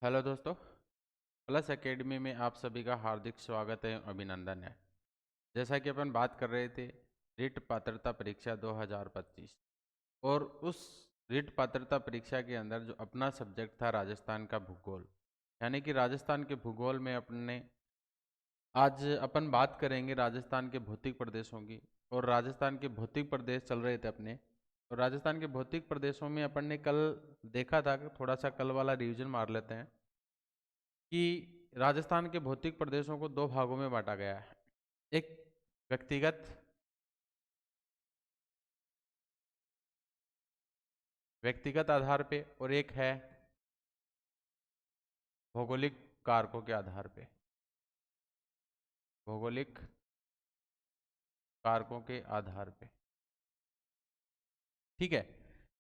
Hello दोस्तों। Plus academy में आप सभी का हार्दिक स्वागत है, अभिनंदन है। जैसा कि अपन बात कर रहे थे रिट पात्रता परीक्षा 2025 और उस रिट पात्रता परीक्षा के अंदर जो अपना सब्जेक्ट था राजस्थान का भूगोल, यानी कि राजस्थान के भूगोल में अपने आज अपन बात करेंगे राजस्थान के भौतिक प्रदेशों की। और राजस्थान के भौतिक प्रदेश चल रहे थे अपने, और राजस्थान के भौतिक प्रदेशों में अपन ने कल देखा था, थोड़ा सा कल वाला रिवीजन मार लेते हैं कि राजस्थान के भौतिक प्रदेशों को दो भागों में बांटा गया है। एक व्यक्तिगत व्यक्तिगत आधार पे और एक है भौगोलिक कारकों के आधार पे। भौगोलिक कारकों के आधार पे, ठीक है।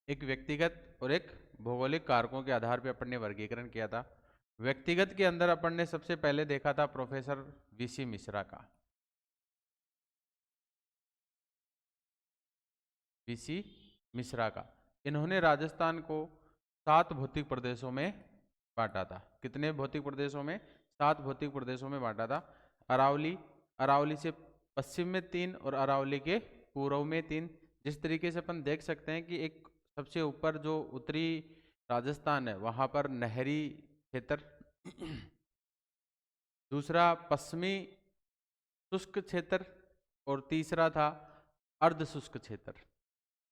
एक व्यक्तिगत और एक भौगोलिक कारकों के आधार पे अपन ने वर्गीकरण किया था। व्यक्तिगत के अंदर अपन ने सबसे पहले देखा था प्रोफेसर वीसी मिश्रा का। वीसी मिश्रा का इन्होंने राजस्थान को 7 भौतिक प्रदेशों में बांटा था। कितने भौतिक प्रदेशों में? 7 भौतिक प्रदेशों में बांटा था। अरावली, अरावली से पश्चिम में 3 और अरावली के पूर्व में 3। जिस तरीके से अपन देख सकते हैं कि एक सबसे ऊपर जो उत्तरी राजस्थान है वहां पर नहरी क्षेत्र, दूसरा पश्चिमी शुष्क क्षेत्र, और तीसरा था अर्ध शुष्क क्षेत्र।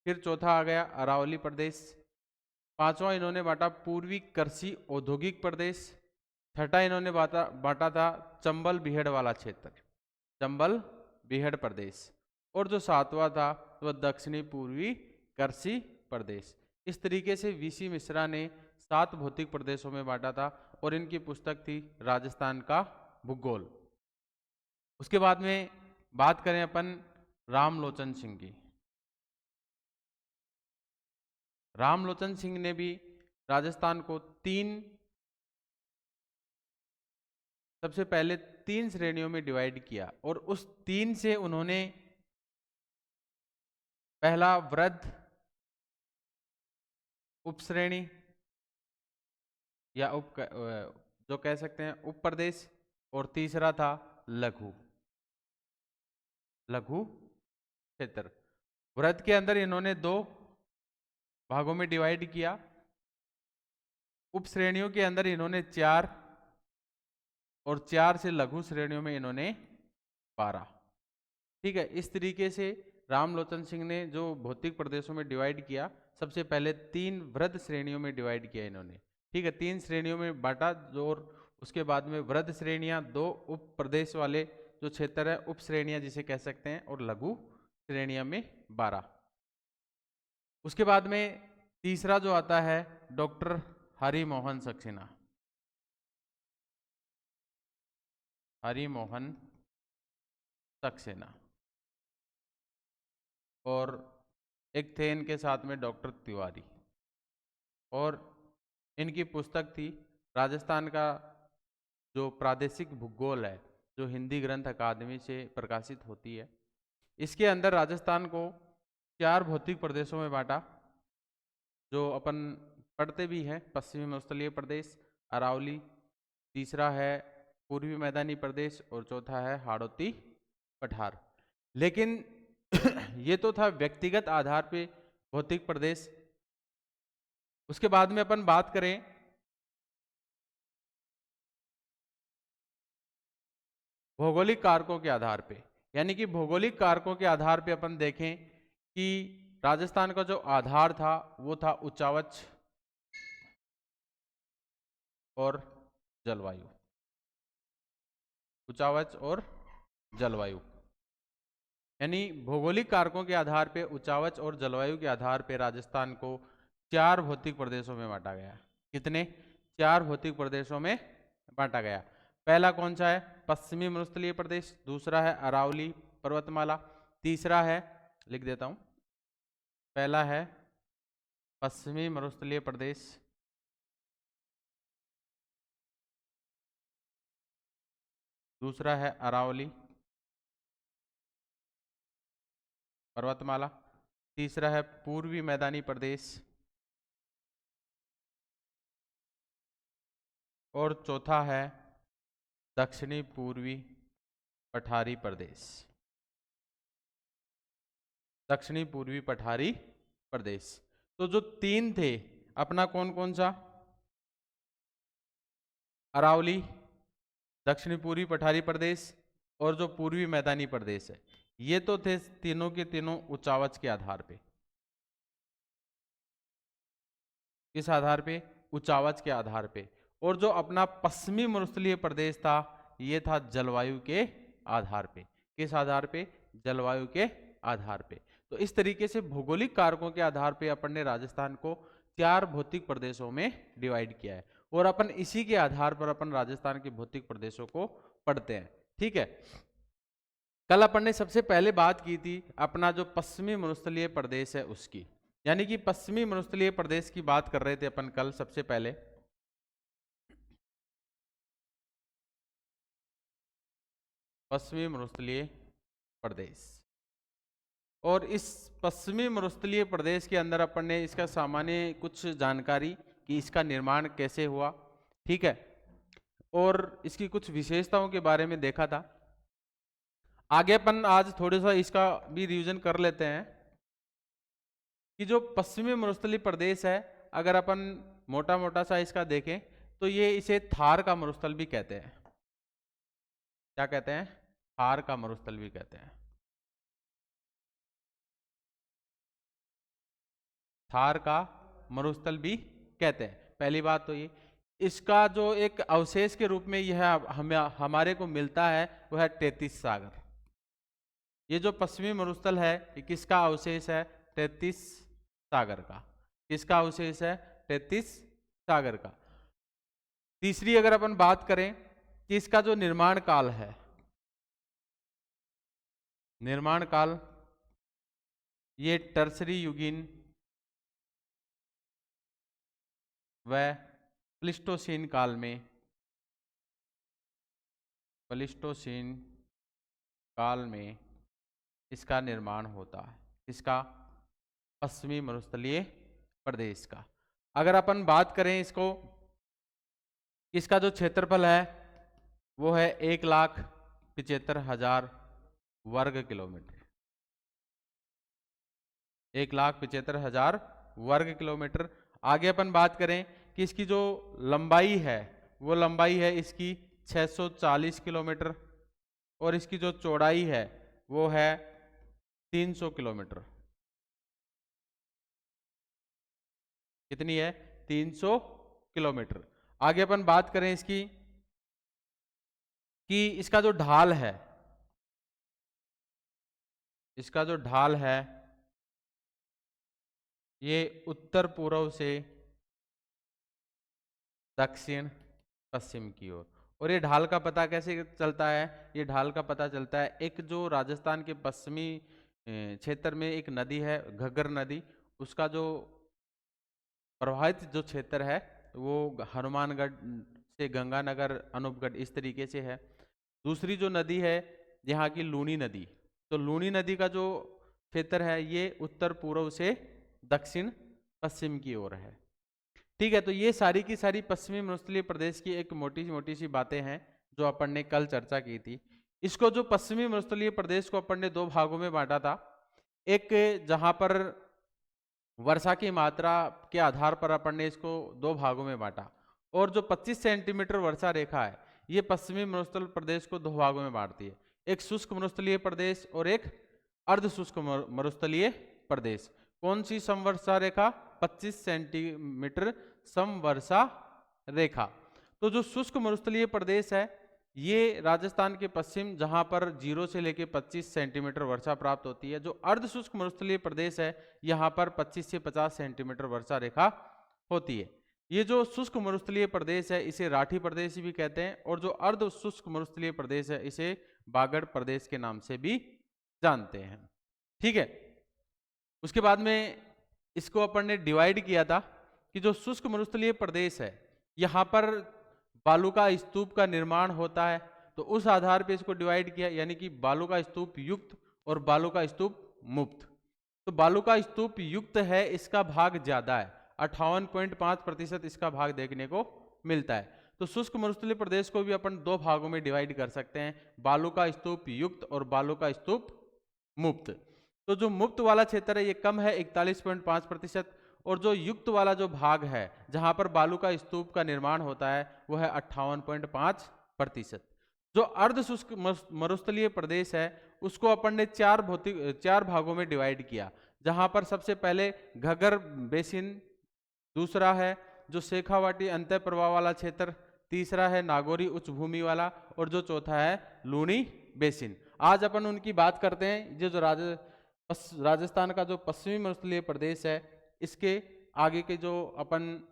फिर चौथा आ गया अरावली प्रदेश। पांचवा इन्होंने बांटा पूर्वी कृषि औद्योगिक प्रदेश। छठा इन्होंने बांटा बांटा था चंबल बीहड़ वाला क्षेत्र, चंबल बीहड़ प्रदेश। और जो सातवां था वह दक्षिणी पूर्वी कृषि प्रदेश। इस तरीके से वीसी मिश्रा ने 7 भौतिक प्रदेशों में बांटा था और इनकी पुस्तक थी राजस्थान का भूगोल। उसके बाद में बात करें अपन रामलोचन सिंह की। रामलोचन सिंह ने भी राजस्थान को सबसे पहले 3 श्रेणियों में डिवाइड किया, और उस 3 से उन्होंने पहला वृद्ध उपश्रेणी या जो कह सकते हैं उप प्रदेश, और तीसरा था लघु लघु क्षेत्र। वृत्त के अंदर इन्होंने 2 भागों में डिवाइड किया। उप श्रेणियों के अंदर इन्होंने 4, और 4 से लघु श्रेणियों में इन्होंने 12। ठीक है। इस तरीके से रामलोचन सिंह ने जो भौतिक प्रदेशों में डिवाइड किया, सबसे पहले 3 वृद्ध श्रेणियों में डिवाइड किया इन्होंने। ठीक है, 3 श्रेणियों में बांटा। और उसके बाद में वृद्ध श्रेणियां, 2 उप प्रदेश वाले जो क्षेत्र है उप श्रेणियां जिसे कह सकते हैं, और लघु श्रेणियां में 12। उसके बाद में तीसरा जो आता है डॉक्टर हरिमोहन सक्सेना। हरिमोहन सक्सेना, और एक थे इनके साथ में डॉक्टर तिवारी। और इनकी पुस्तक थी राजस्थान का जो प्रादेशिक भूगोल है, जो हिंदी ग्रंथ अकादमी से प्रकाशित होती है। इसके अंदर राजस्थान को 4 भौतिक प्रदेशों में बांटा, जो अपन पढ़ते भी हैं। पश्चिमी मरुस्थलीय प्रदेश, अरावली, तीसरा है पूर्वी मैदानी प्रदेश, और चौथा है हाड़ौती पठार। लेकिन ये तो था व्यक्तिगत आधार पे भौतिक प्रदेश। उसके बाद में अपन बात करें भौगोलिक कारकों के आधार पे, यानी कि भौगोलिक कारकों के आधार पे अपन देखें कि राजस्थान का जो आधार था वो था उच्चावच और जलवायु। उच्चावच और जलवायु, यानी भौगोलिक कारकों के आधार पे, उच्चावच और जलवायु के आधार पे राजस्थान को 4 भौतिक प्रदेशों में बांटा गया। कितने? 4 भौतिक प्रदेशों में बांटा गया। पहला कौन सा है? पश्चिमी मरुस्थलीय प्रदेश। दूसरा है अरावली पर्वतमाला। तीसरा है, लिख देता हूं, पहला है पश्चिमी मरुस्थलीय प्रदेश। दूसरा है अरावली पर्वतमाला। तीसरा है पूर्वी मैदानी प्रदेश। और चौथा है दक्षिणी पूर्वी पठारी प्रदेश। दक्षिणी पूर्वी पठारी प्रदेश। तो जो तीन थे अपना कौन कौन सा, अरावली, दक्षिणी पूर्वी पठारी प्रदेश और जो पूर्वी मैदानी प्रदेश है, ये तो थे तीनों के तीनों उच्चावच के आधार पे। किस आधार पे, उच्चावच के आधार पे। और जो अपना पश्चिमी मरुस्थलीय प्रदेश था, ये था जलवायु के आधार पे। किस आधार पे, जलवायु के आधार पे। तो इस तरीके से भौगोलिक कारकों के आधार पे अपन ने राजस्थान को 4 भौतिक प्रदेशों में डिवाइड किया है और अपन इसी के आधार पर अपन राजस्थान के भौतिक प्रदेशों को पढ़ते हैं। ठीक है, कल अपन ने सबसे पहले बात की थी अपना जो पश्चिमी मरुस्थलीय प्रदेश है उसकी, यानी कि पश्चिमी मरुस्थलीय प्रदेश की बात कर रहे थे अपन कल सबसे पहले। पश्चिमी मरुस्थलीय प्रदेश, और इस पश्चिमी मरुस्थलीय प्रदेश के अंदर अपन ने इसका सामान्य कुछ जानकारी कि इसका निर्माण कैसे हुआ, ठीक है, और इसकी कुछ विशेषताओं के बारे में देखा था। आगे अपन आज थोड़ा सा इसका भी रिवीजन कर लेते हैं कि जो पश्चिमी मरुस्थलीय प्रदेश है, अगर अपन मोटा मोटा सा इसका देखें तो ये इसे थार का मरुस्थल भी कहते हैं। क्या कहते हैं, थार का मरुस्थल भी कहते हैं। थार का मरुस्थल भी कहते हैं। पहली बात तो ये, इसका जो एक अवशेष के रूप में यह हमारे को मिलता है वह है 33 सागर। ये जो पश्चिमी मरुस्थल है ये किसका अवशेष है, 33 सागर का। किसका अवशेष है, 33 सागर का। तीसरी अगर अपन बात करें कि इसका जो निर्माण काल है, निर्माण काल ये टर्सरी युगीन व प्लिस्टोसीन काल में, प्लिस्टोसीन काल में इसका निर्माण होता है। इसका पश्चिमी मरुस्थलीय प्रदेश का। अगर अपन बात करें इसको, इसका जो क्षेत्रफल है वो है 1,75,000 वर्ग किलोमीटर। 1,75,000 वर्ग किलोमीटर। आगे अपन बात करें कि इसकी जो लंबाई है वो लंबाई है इसकी 640 किलोमीटर और इसकी जो चौड़ाई है वो है 300 किलोमीटर। कितनी है, 300 किलोमीटर। आगे अपन बात करें इसकी कि इसका जो ढाल है, इसका जो ढाल है ये उत्तर पूर्व से दक्षिण पश्चिम की ओर। और ये ढाल का पता कैसे चलता है, ये ढाल का पता चलता है एक जो राजस्थान के पश्चिमी क्षेत्र में एक नदी है घग्गर नदी, उसका जो प्रवाहित जो क्षेत्र है वो हनुमानगढ़ से गंगानगर अनूपगढ़ इस तरीके से है। दूसरी जो नदी है यहाँ की लूनी नदी, तो लूनी नदी का जो क्षेत्र है ये उत्तर पूर्व से दक्षिण पश्चिम की ओर है। ठीक है, तो ये सारी की सारी पश्चिमी मरुस्थलीय प्रदेश की एक मोटी सी बातें हैं जो अपन ने कल चर्चा की थी। इसको जो पश्चिमी मरुस्थलीय प्रदेश को अपन ने 2 भागों में बांटा था, एक जहां पर वर्षा की मात्रा के आधार पर अपन ने इसको 2 भागों में बांटा, और जो 25 सेंटीमीटर वर्षा रेखा है ये पश्चिमी मरुस्थल प्रदेश को 2 भागों में बांटती है, एक शुष्क मरुस्थलीय प्रदेश और एक अर्ध शुष्क मरुस्थलीय प्रदेश। कौन सी समवर्षा रेखा, 25 सेंटीमीटर समवर्षा रेखा। तो जो शुष्क मरुस्थलीय प्रदेश है ये राजस्थान के पश्चिम जहां पर 0 से लेकर 25 सेंटीमीटर वर्षा प्राप्त होती है। जो अर्ध शुष्क मरुस्थलीय प्रदेश है यहाँ पर 25 से 50 सेंटीमीटर वर्षा रेखा होती है। ये जो शुष्क मरुस्थलीय प्रदेश है इसे राठी प्रदेश भी कहते हैं, और जो अर्ध शुष्क मरुस्थलीय प्रदेश है इसे बागड़ प्रदेश के नाम से भी जानते हैं। ठीक है, उसके बाद में इसको अपन ने डिवाइड किया था कि जो शुष्क मरुस्थलीय प्रदेश है यहाँ पर बालू का स्तूप का निर्माण होता है, तो उस आधार पे इसको डिवाइड किया, यानी कि बालू का स्तूप युक्त और बालू का स्तूप मुक्त। तो बालू का स्तूप युक्त है इसका भाग ज्यादा है, 58.5% इसका भाग देखने को मिलता है। तो शुष्क मरुस्थलीय प्रदेश को भी अपन दो भागों में डिवाइड कर सकते हैं, बालू का स्तूप युक्त और बालू का स्तूप मुक्त। तो जो मुक्त वाला क्षेत्र है ये कम है 41.5%, और जो युक्त वाला जो भाग है जहां पर बालू का स्तूप का निर्माण होता है वो है 58.5%। जो अर्ध शुष्क मरुस्थलीय प्रदेश है उसको अपन ने चार भागों में डिवाइड किया, जहां पर सबसे पहले घग्गर बेसिन, दूसरा है जो शेखावाटी अंतः प्रवाह वाला क्षेत्र, तीसरा है नागौरी उच्च भूमि वाला, और जो चौथा है लूणी बेसिन। आज अपन उनकी बात करते हैं। जो राजस्थान का जो पश्चिमी मरुस्थलीय प्रदेश है इसके आगे के जो अपन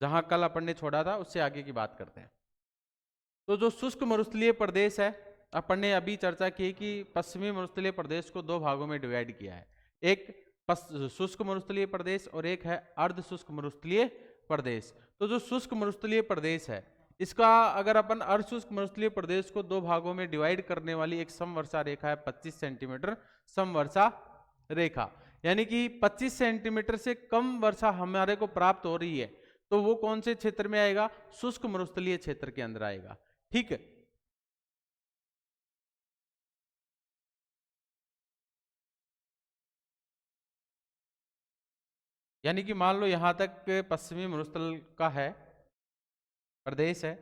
जहां कल अपन ने छोड़ा था उससे आगे की बात करते हैं। तो जो शुष्क मरुस्थलीय प्रदेश है अपन ने अभी चर्चा की कि पश्चिमी मरुस्थलीय प्रदेश को दो भागों में डिवाइड किया है, एक शुष्क मरुस्थलीय प्रदेश और एक है अर्ध शुष्क मरुस्थलीय प्रदेश। तो जो शुष्क मरुस्थलीय प्रदेश है इसका अगर अपन अर्ध शुष्क मरुस्थलीय प्रदेश को दो भागों में डिवाइड करने वाली एक समवर्षा रेखा है 25 सेंटीमीटर समवर्षा रेखा, यानी कि 25 सेंटीमीटर से कम वर्षा हमारे को प्राप्त हो रही है तो वो कौन से क्षेत्र में आएगा, शुष्क मरुस्थलीय क्षेत्र के अंदर आएगा। ठीक है, यानी कि मान लो यहां तक पश्चिमी मरुस्थल का है प्रदेश है,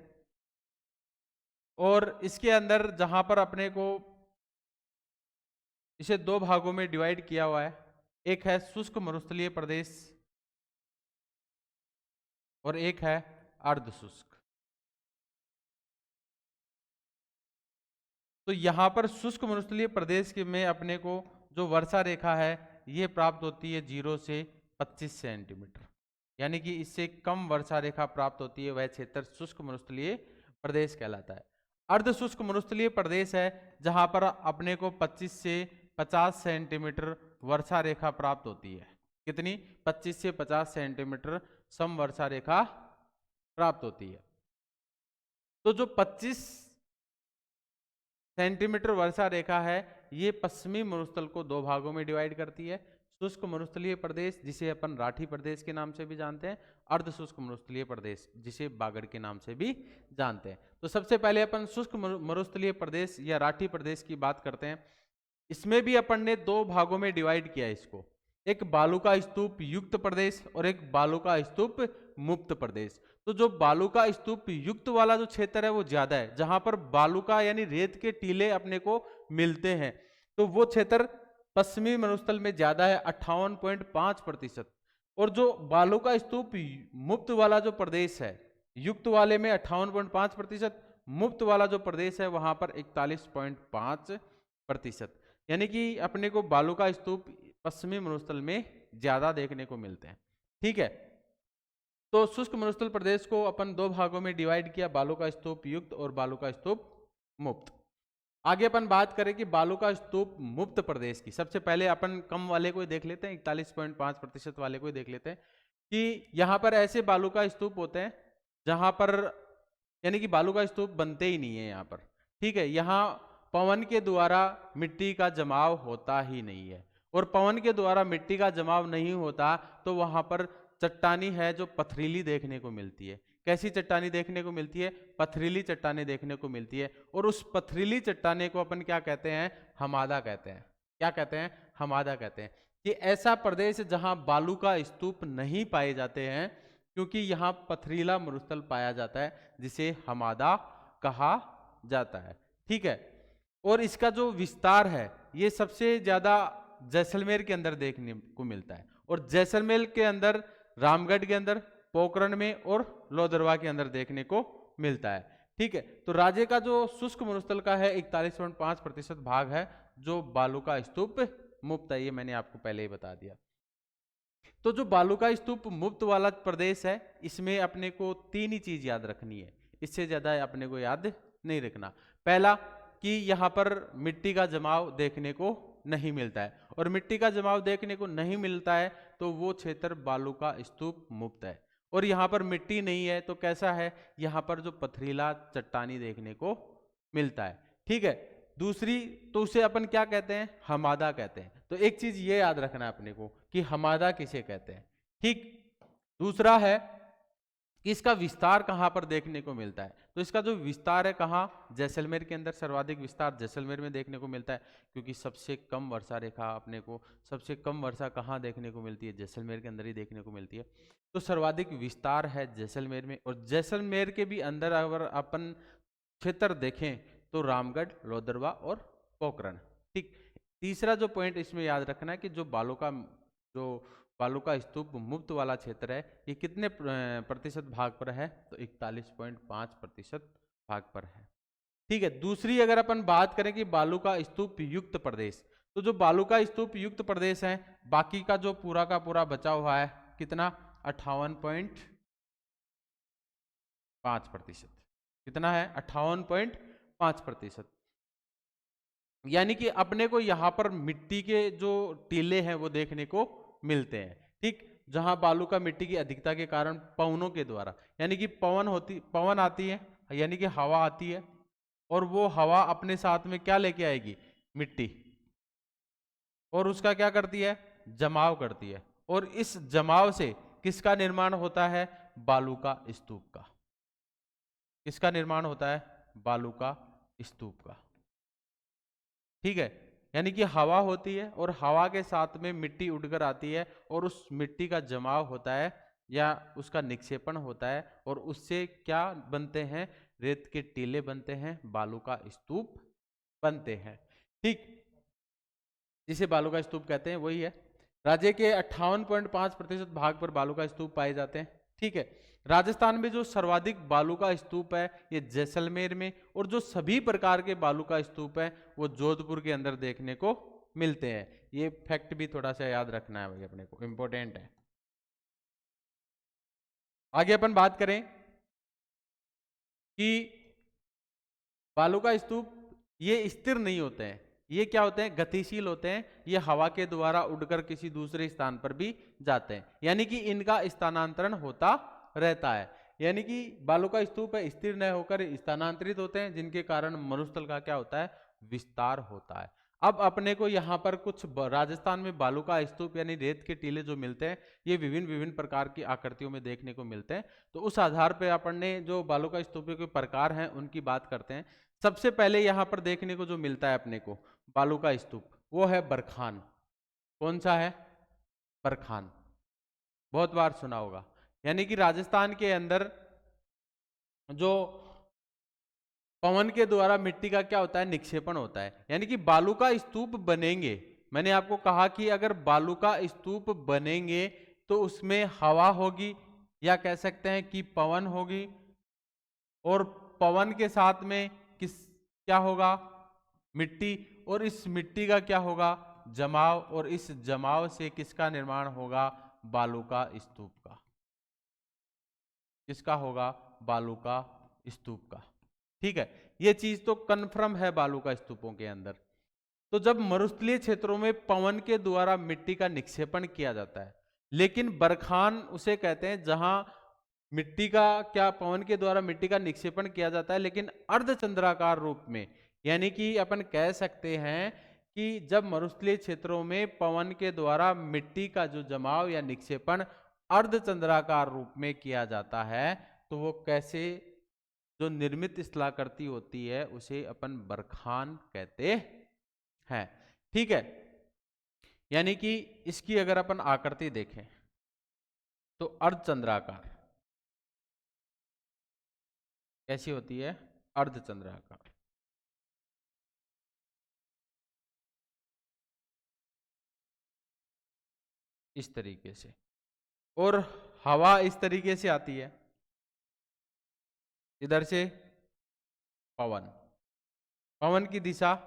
और इसके अंदर जहां पर अपने को इसे दो भागों में डिवाइड किया हुआ है, एक है शुष्क मरुस्थलीय प्रदेश और एक है अर्ध शुष्क। तो यहां पर शुष्क मरुस्थलीय प्रदेश के में अपने को जो वर्षा रेखा है ये प्राप्त होती है 0 से 25 सेंटीमीटर, यानी कि इससे कम वर्षा रेखा प्राप्त होती है वह क्षेत्र शुष्क मरुस्थलीय प्रदेश कहलाता है। अर्ध शुष्क मरुस्थलीय प्रदेश है जहां पर अपने को 25 से 50 सेंटीमीटर वर्षा रेखा प्राप्त होती है। कितनी? 25 से 50 सेंटीमीटर सम वर्षा रेखा प्राप्त होती है। तो जो 25 सेंटीमीटर वर्षा रेखा है ये पश्चिमी मरुस्थल को दो भागों में डिवाइड करती है, शुष्क मरुस्थलीय प्रदेश जिसे अपन राठी प्रदेश के नाम से भी जानते हैं, अर्ध शुष्क मरुस्थलीय प्रदेश जिसे बागड़ के नाम से भी जानते हैं। तो सबसे पहले अपन शुष्क मरुस्थलीय प्रदेश या राठी प्रदेश की बात करते हैं। इसमें भी अपन ने दो भागों में डिवाइड किया इसको, एक बालू का स्तूप युक्त प्रदेश और एक बालू का स्तूप मुक्त प्रदेश। तो जो बालू का स्तूप युक्त वाला जो क्षेत्र है वो ज्यादा है, जहां पर बालू का यानी रेत के टीले अपने को मिलते हैं, तो वो क्षेत्र पश्चिमी मरुस्थल में ज्यादा है 58.5%। और जो बालू का स्तूप मुक्त वाला जो प्रदेश है, युक्त वाले में 58.5%, मुक्त वाला जो प्रदेश है वहां पर 41.5%, यानी कि अपने को बालू का स्तूप पश्चिमी मरुस्थल में ज्यादा देखने को मिलते हैं। ठीक है, तो शुष्क मरुस्थल प्रदेश को अपन दो भागों में डिवाइड किया, बालू का स्तूप युक्त और बालू का स्तूप मुक्त। आगे अपन बात करें कि बालू का स्तूप मुक्त प्रदेश की। सबसे पहले अपन कम वाले को देख लेते हैं, 41.5% वाले को देख लेते हैं कि यहाँ पर ऐसे बालू का स्तूप होते हैं जहां पर यानी कि बालू का स्तूप बनते ही नहीं है यहाँ पर। ठीक है, यहाँ पवन के द्वारा मिट्टी का जमाव होता ही नहीं है, और पवन के द्वारा मिट्टी का जमाव नहीं होता तो वहां पर चट्टानी है जो पथरीली देखने को मिलती है। कैसी चट्टानी देखने को मिलती है? पथरीली चट्टानी देखने को मिलती है, और उस पथरीली चट्टाने को अपन क्या कहते हैं? हमादा कहते हैं। क्या कहते हैं? हमादा कहते हैं। कि ऐसा प्रदेश जहां बालू का स्तूप नहीं पाए जाते हैं, क्योंकि यहाँ पथरीला मरुस्थल पाया जाता है जिसे हमादा कहा जाता है। ठीक है, और इसका जो विस्तार है ये सबसे ज्यादा जैसलमेर के अंदर देखने को मिलता है, और जैसलमेर के अंदर, रामगढ़ के अंदर, पोखरण में और लोदरवा के अंदर देखने को मिलता है। ठीक है, तो राज्य का जो शुष्क मरुस्थल का है 41.5% भाग है जो बालू का स्तूप मुक्त है, ये मैंने आपको पहले ही बता दिया। तो जो बालू का स्तूप मुक्त वाला प्रदेश है इसमें अपने को तीन ही चीज याद रखनी है, इससे ज्यादा अपने को याद नहीं रखना। पहला कि यहाँ पर मिट्टी का जमाव देखने को नहीं मिलता है, और मिट्टी का जमाव देखने को नहीं मिलता है तो वो क्षेत्र बालू का स्तूप मुक्त है। और यहाँ पर मिट्टी नहीं है तो कैसा है? यहाँ पर जो पथरीला चट्टानी देखने को मिलता है। ठीक है, दूसरी तो उसे अपन क्या कहते हैं? हमादा कहते हैं। तो एक चीज ये याद रखना है अपने को कि हमादा किसे कहते हैं। ठीक, दूसरा है कि इसका विस्तार कहाँ पर देखने को मिलता है। तो इसका जो विस्तार है कहाँ, जैसलमेर के अंदर सर्वाधिक विस्तार जैसलमेर में देखने को मिलता है, क्योंकि सबसे कम वर्षा रेखा अपने को, सबसे कम वर्षा कहाँ देखने को मिलती है, जैसलमेर के अंदर ही देखने को मिलती है। तो सर्वाधिक विस्तार है जैसलमेर में। और जैसलमेर के भी अंदर अगर अपन क्षेत्र देखें तो रामगढ़, लोदरवा और पोखरण। ठीक, तीसरा जो पॉइंट इसमें याद रखना है कि जो बालू का स्तूप मुक्त वाला क्षेत्र है, ये कितने प्रतिशत भाग पर है, तो 41.5% भाग पर है। ठीक है, दूसरी अगर अपन बात करें कि बालू का स्तूप युक्त प्रदेश, तो जो बालू का स्तूप युक्त प्रदेश है, बाकी का जो पूरा का पूरा बचा हुआ है कितना, 58.5%। कितना है, 58.5%। यानी कि अपने को यहाँ पर मिट्टी के जो टीले हैं वो देखने को मिलते हैं। ठीक, जहां बालू का मिट्टी की अधिकता के कारण पवनों के द्वारा, यानी कि पवन आती है, यानी कि हवा आती है, और वो हवा अपने साथ में क्या लेके आएगी, मिट्टी, और उसका क्या करती है, जमाव करती है। और इस जमाव से किसका निर्माण होता है, बालू का स्तूप का। किसका निर्माण होता है, बालू का स्तूप का। ठीक है, यानी कि हवा होती है और हवा के साथ में मिट्टी उड़कर आती है, और उस मिट्टी का जमाव होता है या उसका निक्षेपण होता है, और उससे क्या बनते हैं, रेत के टीले बनते हैं, बालू का स्तूप बनते हैं। ठीक, जिसे बालू का स्तूप कहते हैं वही है। राज्य के 58.5% भाग पर बालू का स्तूप पाए जाते हैं। ठीक है, राजस्थान में जो सर्वाधिक बालू का स्तूप है ये जैसलमेर में, और जो सभी प्रकार के बालू का स्तूप है वो जोधपुर के अंदर देखने को मिलते हैं। ये फैक्ट भी थोड़ा सा याद रखना है भाई, अपने को इंपॉर्टेंट है। आगे अपन बात करें कि बालू का स्तूप ये स्थिर नहीं होते हैं, ये क्या होते हैं, गतिशील होते हैं। ये हवा के द्वारा उड़कर किसी दूसरे स्थान पर भी जाते हैं, यानी कि इनका स्थानांतरण होता रहता है। यानी कि बालू का स्तूप है, स्थिर न होकर स्थानांतरित होते हैं, जिनके कारण मरुस्थल का क्या होता है, विस्तार होता है। अब अपने को यहाँ पर कुछ राजस्थान में बालू का स्तूप यानी रेत के टीले जो मिलते हैं, ये विभिन्न विभिन्न प्रकार की आकृतियों में देखने को मिलते हैं। तो उस आधार पर अपन ने जो बालू का स्तूप के प्रकार हैं उनकी बात करते हैं। सबसे पहले यहाँ पर देखने को जो मिलता है अपने को बालू का स्तूप, वो है बरखान। कौन सा है, बरखान, बहुत बार सुना होगा। यानी कि राजस्थान के अंदर जो पवन के द्वारा मिट्टी का क्या होता है, निक्षेपण होता है। यानी कि बालू का स्तूप बनेंगे, मैंने आपको कहा कि अगर बालू का स्तूप बनेंगे तो उसमें हवा होगी, या कह सकते हैं कि पवन होगी, और पवन के साथ में क्या होगा, मिट्टी, और इस मिट्टी का क्या होगा, जमाव, और इस जमाव से किसका निर्माण होगा, बालू का स्तूप का। किसका होगा, बालू का स्तूप का। ठीक है, ये चीज तो कन्फर्म है बालू का स्तूपों के अंदर। तो जब मरुस्थलीय क्षेत्रों में पवन के द्वारा मिट्टी का निक्षेपण किया जाता है, लेकिन बरखान उसे कहते हैं जहां मिट्टी का क्या, पवन के द्वारा मिट्टी का निक्षेपण किया जाता है लेकिन अर्धचंद्राकार रूप में। यानी कि अपन कह सकते हैं कि जब मरुस्थलीय क्षेत्रों में पवन के द्वारा मिट्टी का जो जमाव या निक्षेपण अर्धचंद्राकार रूप में किया जाता है, तो वो कैसे, जो निर्मित स्थलाकृति होती है उसे अपन बरखान कहते हैं। ठीक है, यानी कि इसकी अगर अपन आकृति देखें तो अर्धचंद्राकार कैसी होती है, अर्धचंद्राकार। इस तरीके से, और हवा इस तरीके से आती है, इधर से पवन, पवन की दिशा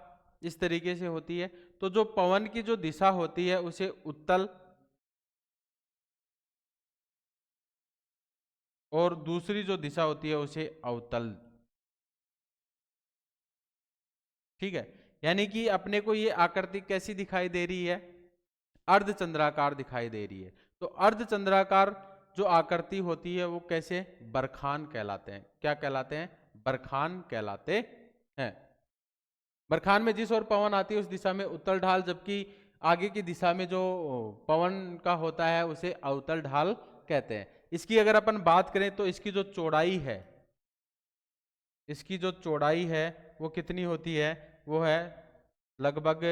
इस तरीके से होती है। तो जो पवन की जो दिशा होती है उसे उत्तल, और दूसरी जो दिशा होती है उसे अवतल। ठीक है, यानी कि अपने को ये आकृति कैसी दिखाई दे रही है, अर्धचंद्राकार दिखाई दे रही है। तो अर्धचंद्राकार जो आकृति होती है वो कैसे, बरखान कहलाते हैं। क्या कहलाते हैं, बरखान कहलाते हैं। बरखान में जिस ओर पवन आती है उस दिशा में उत्तल ढाल, जबकि आगे की दिशा में जो पवन का होता है उसे अवतल ढाल कहते हैं। इसकी अगर अपन बात करें तो इसकी जो चौड़ाई है, इसकी जो चौड़ाई है वो कितनी होती है, वो है लगभग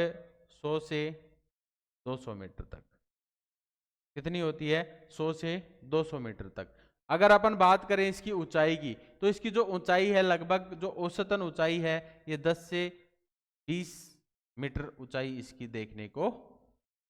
100 से 200 मीटर तक। कितनी होती है, 100 से 200 मीटर तक। अगर अपन बात करें इसकी ऊंचाई की, तो इसकी जो ऊंचाई है लगभग, जो औसतन ऊंचाई है, ये 10 से 20 मीटर ऊंचाई इसकी देखने को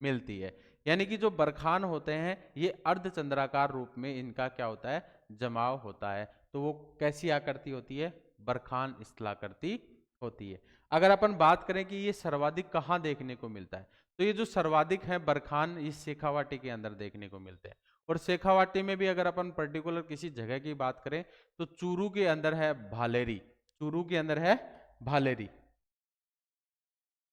मिलती है। यानी कि जो बरखान होते हैं ये अर्धचंद्राकार रूप में इनका क्या होता है, जमाव होता है। तो वो कैसी आकृति होती है, बरखान स्थलाकृति होती है। अगर अपन बात करें कि ये सर्वाधिक कहाँ देखने को मिलता है, तो ये जो सर्वाधिक है बरखान इस शेखावाटी के अंदर देखने को मिलते हैं। और शेखावाटी में भी अगर अपन पर्टिकुलर किसी जगह की बात करें तो चूरू के अंदर है भालेरी, चूरू के अंदर है भालेरी।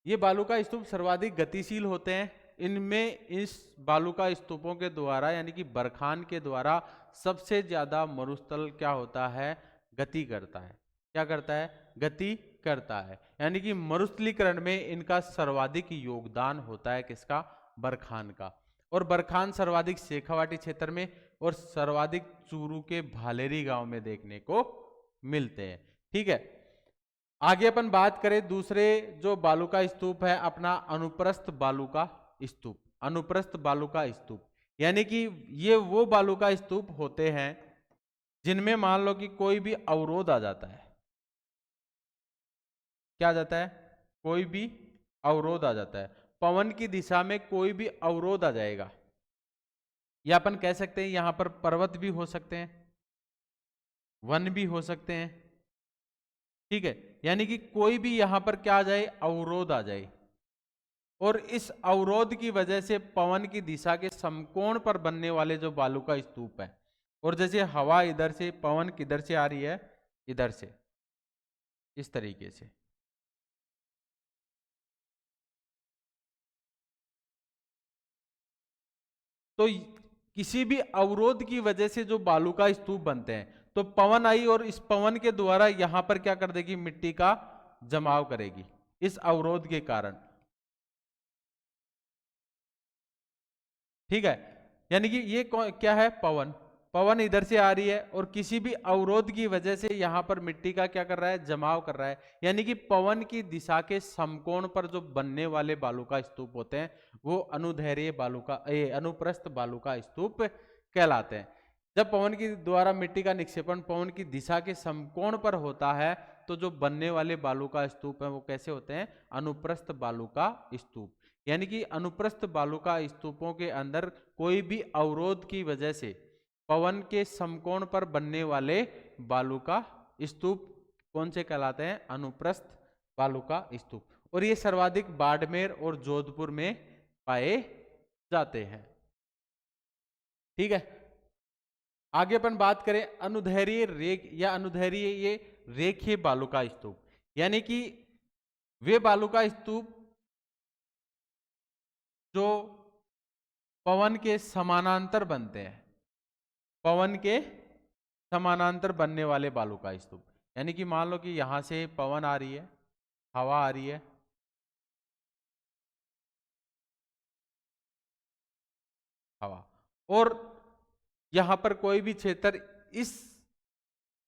ये बालुका स्तूप सर्वाधिक गतिशील होते हैं। इनमें इस बालुका स्तूपों के द्वारा यानी कि बरखान के द्वारा सबसे ज्यादा मरुस्थल क्या होता है, गति करता है। क्या करता है, गति करता है। यानी कि मरुस्थलीकरण में इनका सर्वाधिक योगदान होता है, किसका, बरखान का। और बरखान सर्वाधिक शेखावाटी क्षेत्र में और सर्वाधिक चूरू के भालेरी गांव में देखने को मिलते हैं। ठीक है, आगे अपन बात करें दूसरे जो बालुका स्तूप है अपना, अनुप्रस्थ बालुका स्तूप। अनुप्रस्थ बालुका स्तूप यानी कि ये वो बालुका स्तूप होते हैं जिनमें मान लो कि कोई भी अवरोध आ जाता है। क्या आ जाता है, कोई भी अवरोध आ जाता है। पवन की दिशा में कोई भी अवरोध आ जाएगा, या अपन कह सकते हैं यहां पर पर्वत भी हो सकते हैं, वन भी हो सकते हैं। ठीक है, यानी कि कोई भी यहां पर क्या आ जाए, अवरोध आ जाए। और इस अवरोध की वजह से पवन की दिशा के समकोण पर बनने वाले जो बालुका स्तूप है, और जैसे हवा इधर से, पवन किधर से आ रही है, इधर से, इस तरीके से। तो किसी भी अवरोध की वजह से जो बालुका स्तूप बनते हैं, तो पवन आई और इस पवन के द्वारा यहां पर क्या कर देगी, मिट्टी का जमाव करेगी इस अवरोध के कारण। ठीक है, यानी कि ये क्या है, पवन, पवन इधर से आ रही है और किसी भी अवरोध की वजह से यहां पर मिट्टी का क्या कर रहा है, जमाव कर रहा है। यानी कि पवन की दिशा के समकोण पर जो बनने वाले बालुका स्तूप होते हैं वो अनुदैर्घ्य बालुका, अनुप्रस्थ बालुका स्तूप कहलाते हैं। जब पवन के द्वारा मिट्टी का निक्षेपण पवन की दिशा के समकोण पर होता है तो जो बनने वाले बालुका स्तूप हैं वो कैसे होते हैं, अनुप्रस्थ बालुका स्तूप। यानी कि अनुप्रस्थ बालुका स्तूपों के अंदर कोई भी अवरोध की वजह से पवन के समकोण पर बनने वाले बालुका स्तूप कौन से कहलाते हैं, अनुप्रस्थ बालुका स्तूप। और ये सर्वाधिक बाड़मेर और जोधपुर में पाए जाते हैं। ठीक है, आगे अपन बात करें अनुदैर्घ्य रेख या अनुदैर्घ्य ये रेखीय बालुका स्तूप, यानी कि वे बालुका स्तूप जो पवन के समानांतर बनते हैं, पवन के समानांतर बनने वाले बालुका स्तूप। यानी कि मान लो कि यहां से पवन आ रही है, हवा आ रही है, हवा, और यहां पर कोई भी क्षेत्र इस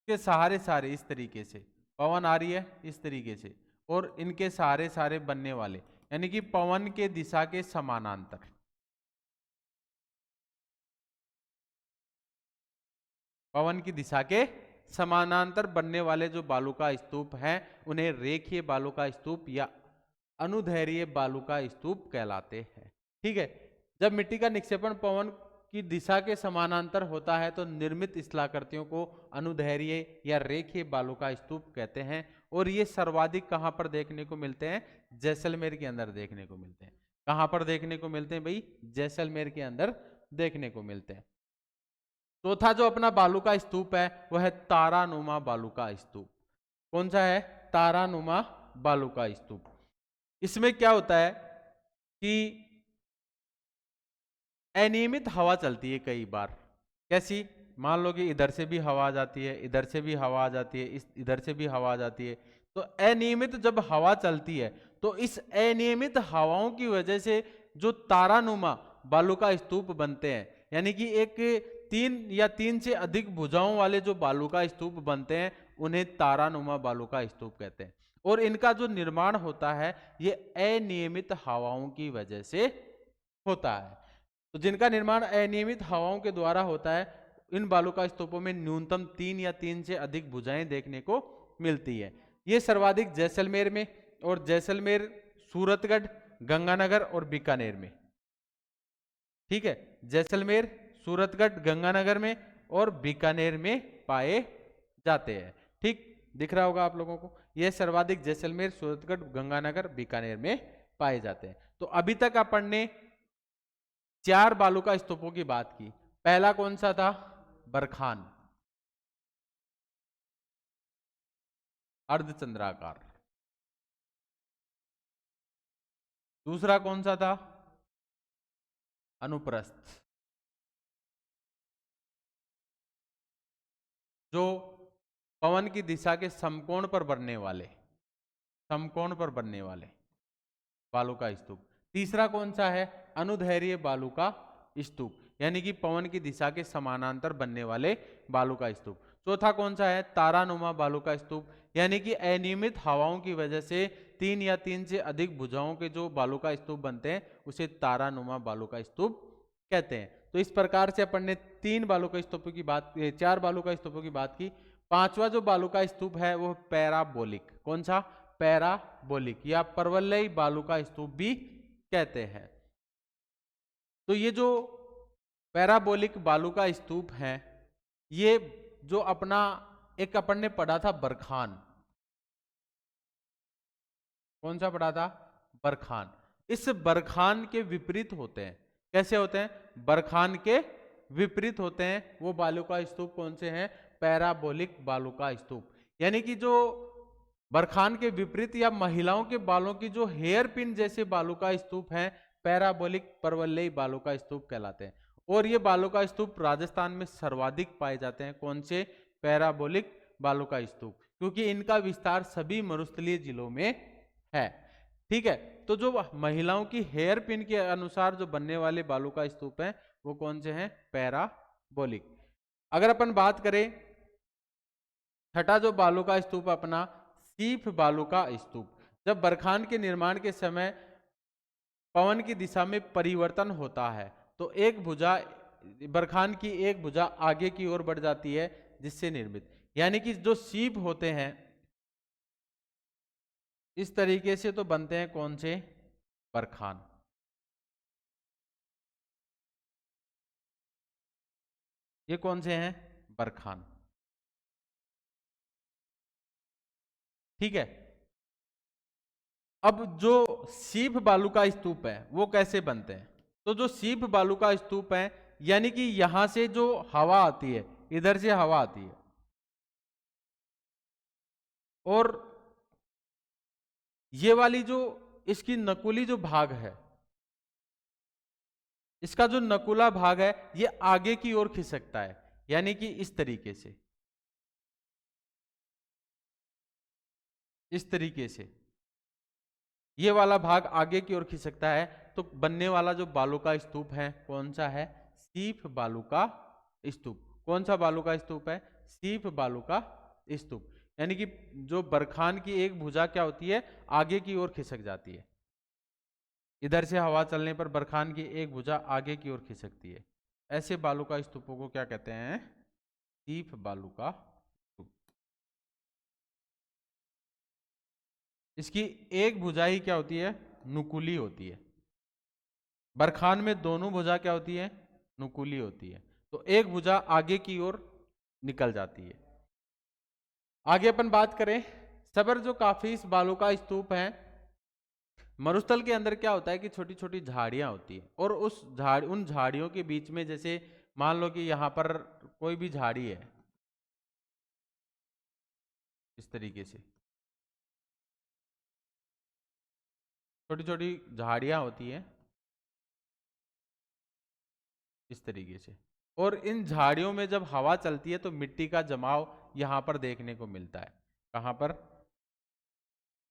के सहारे सारे इस तरीके से पवन आ रही है इस तरीके से, और इनके सहारे सारे बनने वाले, यानी कि पवन के दिशा के समानांतर, पवन की दिशा के समानांतर बनने वाले जो बालुका स्तूप हैं उन्हें रेखीय बालुका स्तूप या अनुदैर्घ्य बालुका स्तूप कहलाते हैं। ठीक है, जब मिट्टी का निक्षेपण पवन की दिशा के समानांतर होता है तो निर्मित स्थलाकृतियों को अनुदैर्घ्य या रेखीय बालुका स्तूप कहते हैं। और ये सर्वाधिक कहां पर देखने को मिलते हैं, जैसलमेर के अंदर देखने को मिलते हैं। कहां पर देखने को मिलते हैं भाई, जैसलमेर के अंदर देखने को मिलते हैं। चौथा जो अपना बालुका स्तूप है वह है तारानुमा बालुका स्तूप। कौन सा है, तारानुमा बालुका स्तूप। इसमें क्या होता है कि अनियमित हवा चलती है कई बार। कैसी, मान लो कि इधर से भी हवा आ जाती है, इधर से भी हवा आ जाती है, इधर से भी हवा आ जाती है। तो अनियमित जब हवा चलती है तो इस अनियमित हवाओं की वजह से जो तारानुमा बालुका स्तूप बनते हैं, यानी कि एक तीन या तीन से अधिक भुजाओं वाले जो बालू का स्तूप बनते हैं उन्हें तारानुमा बालू का स्तूप कहते हैं। और इनका जो निर्माण होता है ये अनियमित हवाओं की वजह से होता है। तो जिनका निर्माण अनियमित हवाओं के द्वारा होता है इन बालू का स्तूपों में न्यूनतम तीन या तीन से अधिक भुजाएं देखने को मिलती है। ये सर्वाधिक जैसलमेर में, और जैसलमेर, सूरतगढ़, गंगानगर और बीकानेर में। ठीक है, जैसलमेर, सूरतगढ़, गंगानगर में और बीकानेर में पाए जाते हैं। ठीक दिख रहा होगा आप लोगों को, यह सर्वाधिक जैसलमेर, सूरतगढ़, गंगानगर, बीकानेर में पाए जाते हैं। तो अभी तक अपन ने 4 बालू का स्तूपों की बात की। पहला कौन सा था? बरखान, अर्धचंद्राकार। दूसरा कौन सा था? अनुप्रस्थ, जो पवन की दिशा के समकोण पर बनने वाले, समकोण पर बनने वाले बालू का स्तूप। तीसरा कौन सा है? अनुदैर्घ्य बालू का स्तूप, यानी कि पवन की दिशा के समानांतर बनने वाले बालू का स्तूप। चौथा कौन सा है? तारानुमा बालू का स्तूप, यानी कि अनियमित हवाओं की वजह से तीन या तीन से अधिक भुजाओं के जो बालू का स्तूप बनते हैं उसे तारानुमा बालू का स्तूप कहते हैं। तो इस प्रकार से अपन ने 3 बालू का स्तूपों की बात, 4 बालू का स्तूपों की बात की। पांचवा जो बालू का स्तूप है वो पैराबोलिक। कौन सा? पैराबोलिक, या परवलयी बालू का स्तूप भी कहते हैं। तो ये जो पैराबोलिक बालू का स्तूप है, ये जो अपना एक अपन ने पढ़ा था बरखान, कौन सा पढ़ा था? बरखान। इस बरखान के विपरीत होते हैं। कैसे होते हैं? बरखान के विपरीत होते हैं। वो बालू का स्तूप कौन से हैं? पैराबोलिक बालू का स्तूप। यानी कि जो बरखान के विपरीत या महिलाओं के बालों की जो हेयर पिन जैसे बालू का स्तूप है, पैराबोलिक परवलयी बालू का स्तूप कहलाते हैं। और ये बालू का स्तूप राजस्थान में सर्वाधिक पाए जाते हैं। कौन से? पैराबोलिक बालू का स्तूप, क्योंकि इनका विस्तार सभी मरुस्थलीय जिलों में है। ठीक है, तो जो महिलाओं की हेयर पिन के अनुसार जो बनने वाले बालू का स्तूप है वो कौन से हैं? पैराबोलिक। अगर अपन बात करें छठा जो बालू का स्तूप अपना, सीफ बालू का स्तूप। जब बरखान के निर्माण के समय पवन की दिशा में परिवर्तन होता है तो एक भुजा, बरखान की एक भुजा आगे की ओर बढ़ जाती है, जिससे निर्मित, यानी कि जो सीप होते हैं इस तरीके से तो बनते हैं। कौन से? बरखान। ये कौन से हैं? बरखान। ठीक है, अब जो सीप बालू का स्तूप है वो कैसे बनते हैं? तो जो सीप बालू का स्तूप है, यानी कि यहां से जो हवा आती है, इधर से हवा आती है, और ये वाली जो इसकी नकुली जो भाग है, इसका जो नकुला भाग है ये आगे की ओर खिसकता है, यानी कि इस तरीके से, इस तरीके से ये वाला भाग आगे की ओर खिसकता है। तो बनने वाला जो बालू का स्तूप है कौन सा है? सीप बालू का स्तूप। कौन सा बालू का स्तूप है? सीप बालू का स्तूप। यानी कि जो बरखान की एक भुजा क्या होती है? आगे की ओर खिसक जाती है। इधर से हवा चलने पर बरखान की एक भुजा आगे की ओर खिसकती है। ऐसे बालू का स्तूपों को क्या कहते हैं? सीप बालू का स्तूप। इसकी एक भुजा ही क्या होती है? नुकुली होती है। बरखान में दोनों भुजा क्या होती है? नुकुली होती है। तो एक भुजा आगे की ओर निकल जाती है। आगे अपन बात करें, सबर जो काफी इस बालू का स्तूप है, मरुस्थल के अंदर क्या होता है कि छोटी छोटी झाड़ियां होती है, और उन झाड़ियों के बीच में, जैसे मान लो कि यहां पर कोई भी झाड़ी है इस तरीके से, छोटी छोटी झाड़ियां होती हैं इस तरीके से, और इन झाड़ियों में जब हवा चलती है तो मिट्टी का जमाव यहां पर देखने को मिलता है। कहां पर?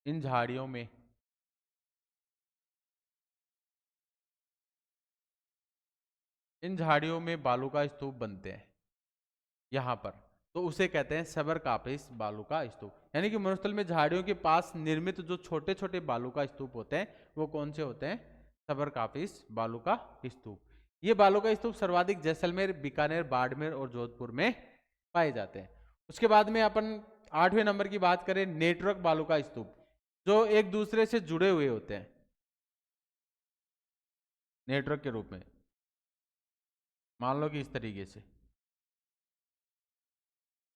इन झाड़ियों में। इन झाड़ियों में बालू का स्तूप बनते हैं यहाँ पर, तो उसे कहते हैं सबरकाफिस बालू का स्तूप। यानी कि मरुस्थल में झाड़ियों के पास निर्मित जो छोटे छोटे बालू का स्तूप होते हैं वो कौन से होते हैं? सबरकाफिस बालू का स्तूप। ये बालू का स्तूप सर्वाधिक जैसलमेर, बीकानेर, बाड़मेर और जोधपुर में पाए जाते हैं। उसके बाद में अपन 8वें नंबर की बात करें, नेटवर्क बालू का स्तूप, जो एक दूसरे से जुड़े हुए होते हैं नेटवर्क के रूप में। मान लो कि इस तरीके से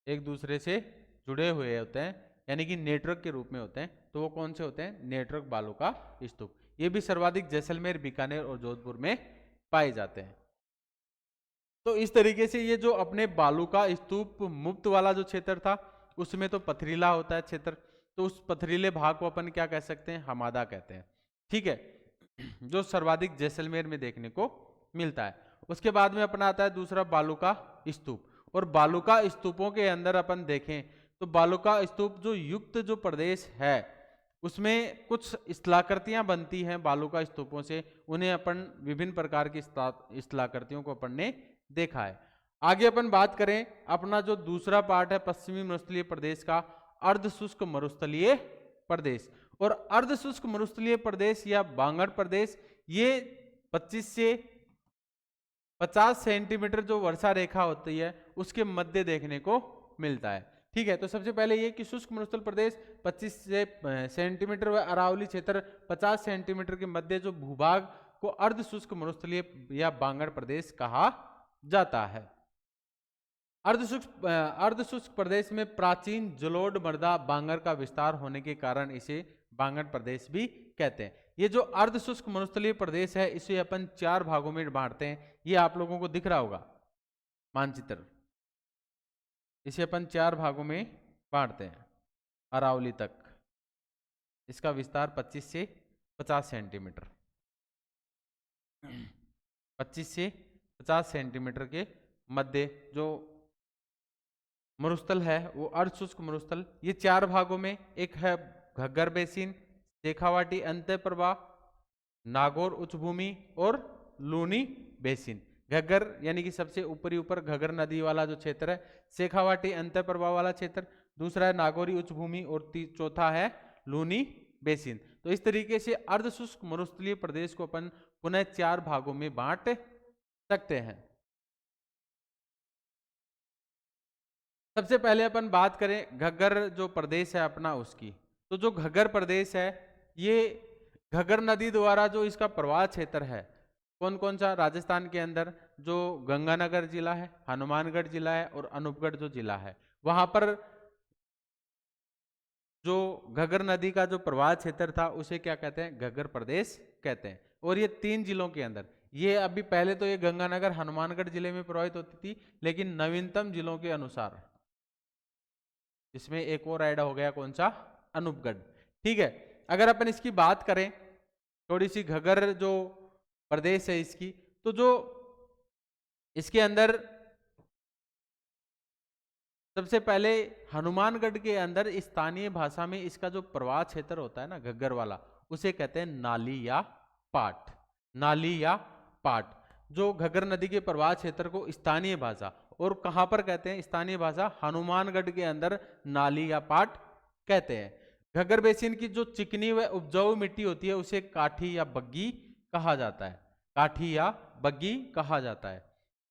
एक दूसरे से जुड़े हुए होते हैं, यानी कि नेटवर्क के रूप में होते हैं, तो वो कौन से होते हैं? नेटवर्क बालू का स्तूप। ये भी सर्वाधिक जैसलमेर, बीकानेर और जोधपुर में पाए जाते हैं। तो इस तरीके से ये जो अपने बालू का स्तूप मुक्त वाला जो क्षेत्र था, उसमें तो पथरीला होता है क्षेत्र, तो उस पथरीले भाग को अपन क्या कह सकते हैं? हमादा कहते हैं। ठीक है, जो सर्वाधिक जैसलमेर में देखने को मिलता है। उसके बाद में अपना आता है दूसरा बालू का स्तूप। और बालू का स्तूपों के अंदर अपन देखें तो बालू का स्तूप जो युक्त जो प्रदेश है उसमें कुछ स्थलाकृतियां बनती हैं बालू का स्तूपों से, उन्हें अपन विभिन्न प्रकार की स्थलाकृतियों को अपन ने देखा है। आगे अपन बात करें, अपना जो दूसरा पार्ट है पश्चिमी मरुस्थलीय प्रदेश का, अर्ध शुष्क मरुस्थलीय प्रदेश। और अर्ध शुष्क मरुस्थलीय प्रदेश या बांगड़ प्रदेश, ये 25 से 50 सेंटीमीटर जो वर्षा रेखा होती है उसके मध्य देखने को मिलता है। ठीक है, तो सबसे पहले ये कि शुष्क मरुस्थल प्रदेश 25 से सेंटीमीटर व अरावली क्षेत्र 50 सेंटीमीटर के मध्य जो भूभाग को अर्ध शुष्क मरुस्थलीय या बांगड़ प्रदेश कहा जाता है। अर्ध शुष्क प्रदेश में प्राचीन जलोढ़ मृदा बांगर का विस्तार होने के कारण इसे बांगड़ प्रदेश भी कहते हैं। ये जो अर्ध शुष्क मरुस्थलीय प्रदेश है इसे अपन 4 भागों में बांटते हैं। ये आप लोगों को दिख रहा होगा मानचित्र, इसे अपन 4 भागों में बांटते हैं अरावली तक। इसका विस्तार 25 से 50 सेंटीमीटर 25 से 50 सेंटीमीटर के मध्य जो मरुस्थल है वो अर्ध शुष्क मरुस्थल। ये 4 भागों में, एक है घग्गर बेसिन, शेखावाटी अंतः प्रवाह, नागौर उच्च भूमि और लूनी बेसिन। घग्गर यानी कि सबसे ऊपरी ऊपर घग्गर नदी वाला जो क्षेत्र है, शेखावाटी अंतः प्रवाह वाला क्षेत्र, दूसरा है नागौरी उच्च भूमि और चौथा है लूनी बेसिन। तो इस तरीके से अर्ध शुष्क मरुस्थलीय प्रदेश को अपन पुनः 4 भागों में बांट सकते हैं। सबसे पहले अपन बात करें घग्गर जो प्रदेश है अपना उसकी, तो जो घग्गर प्रदेश है ये घग्गर नदी द्वारा जो इसका प्रवाह क्षेत्र है कौन कौन सा? राजस्थान के अंदर जो गंगानगर जिला है, हनुमानगढ़ जिला है और अनूपगढ़ जो जिला है, वहां पर जो घग्गर नदी का जो प्रवाह क्षेत्र था उसे क्या कहते हैं? घग्गर प्रदेश कहते हैं। और ये 3 जिलों के अंदर, ये अभी पहले तो ये गंगानगर हनुमानगढ़ जिले में प्रवाहित होती थी, लेकिन नवीनतम जिलों के अनुसार इसमें एक और ऐड हो गया, कौन सा? अनूपगढ़। ठीक है, अगर अपन इसकी बात करें थोड़ी सी घग्गर जो प्रदेश है इसकी, तो जो इसके अंदर सबसे पहले हनुमानगढ़ के अंदर स्थानीय भाषा में इसका जो प्रवाह क्षेत्र होता है ना घग्गर वाला, उसे कहते हैं नाली या पाट। नाली या पाट जो घग्गर नदी के प्रवाह क्षेत्र को स्थानीय भाषा, और कहां पर कहते हैं स्थानीय भाषा? हनुमानगढ़ के अंदर नाली या पाट कहते हैं। घग्गर बेसिन की जो चिकनी व उपजाऊ मिट्टी होती है उसे काठी या बग्गी कहा जाता है। काठी या बग्गी कहा जाता है।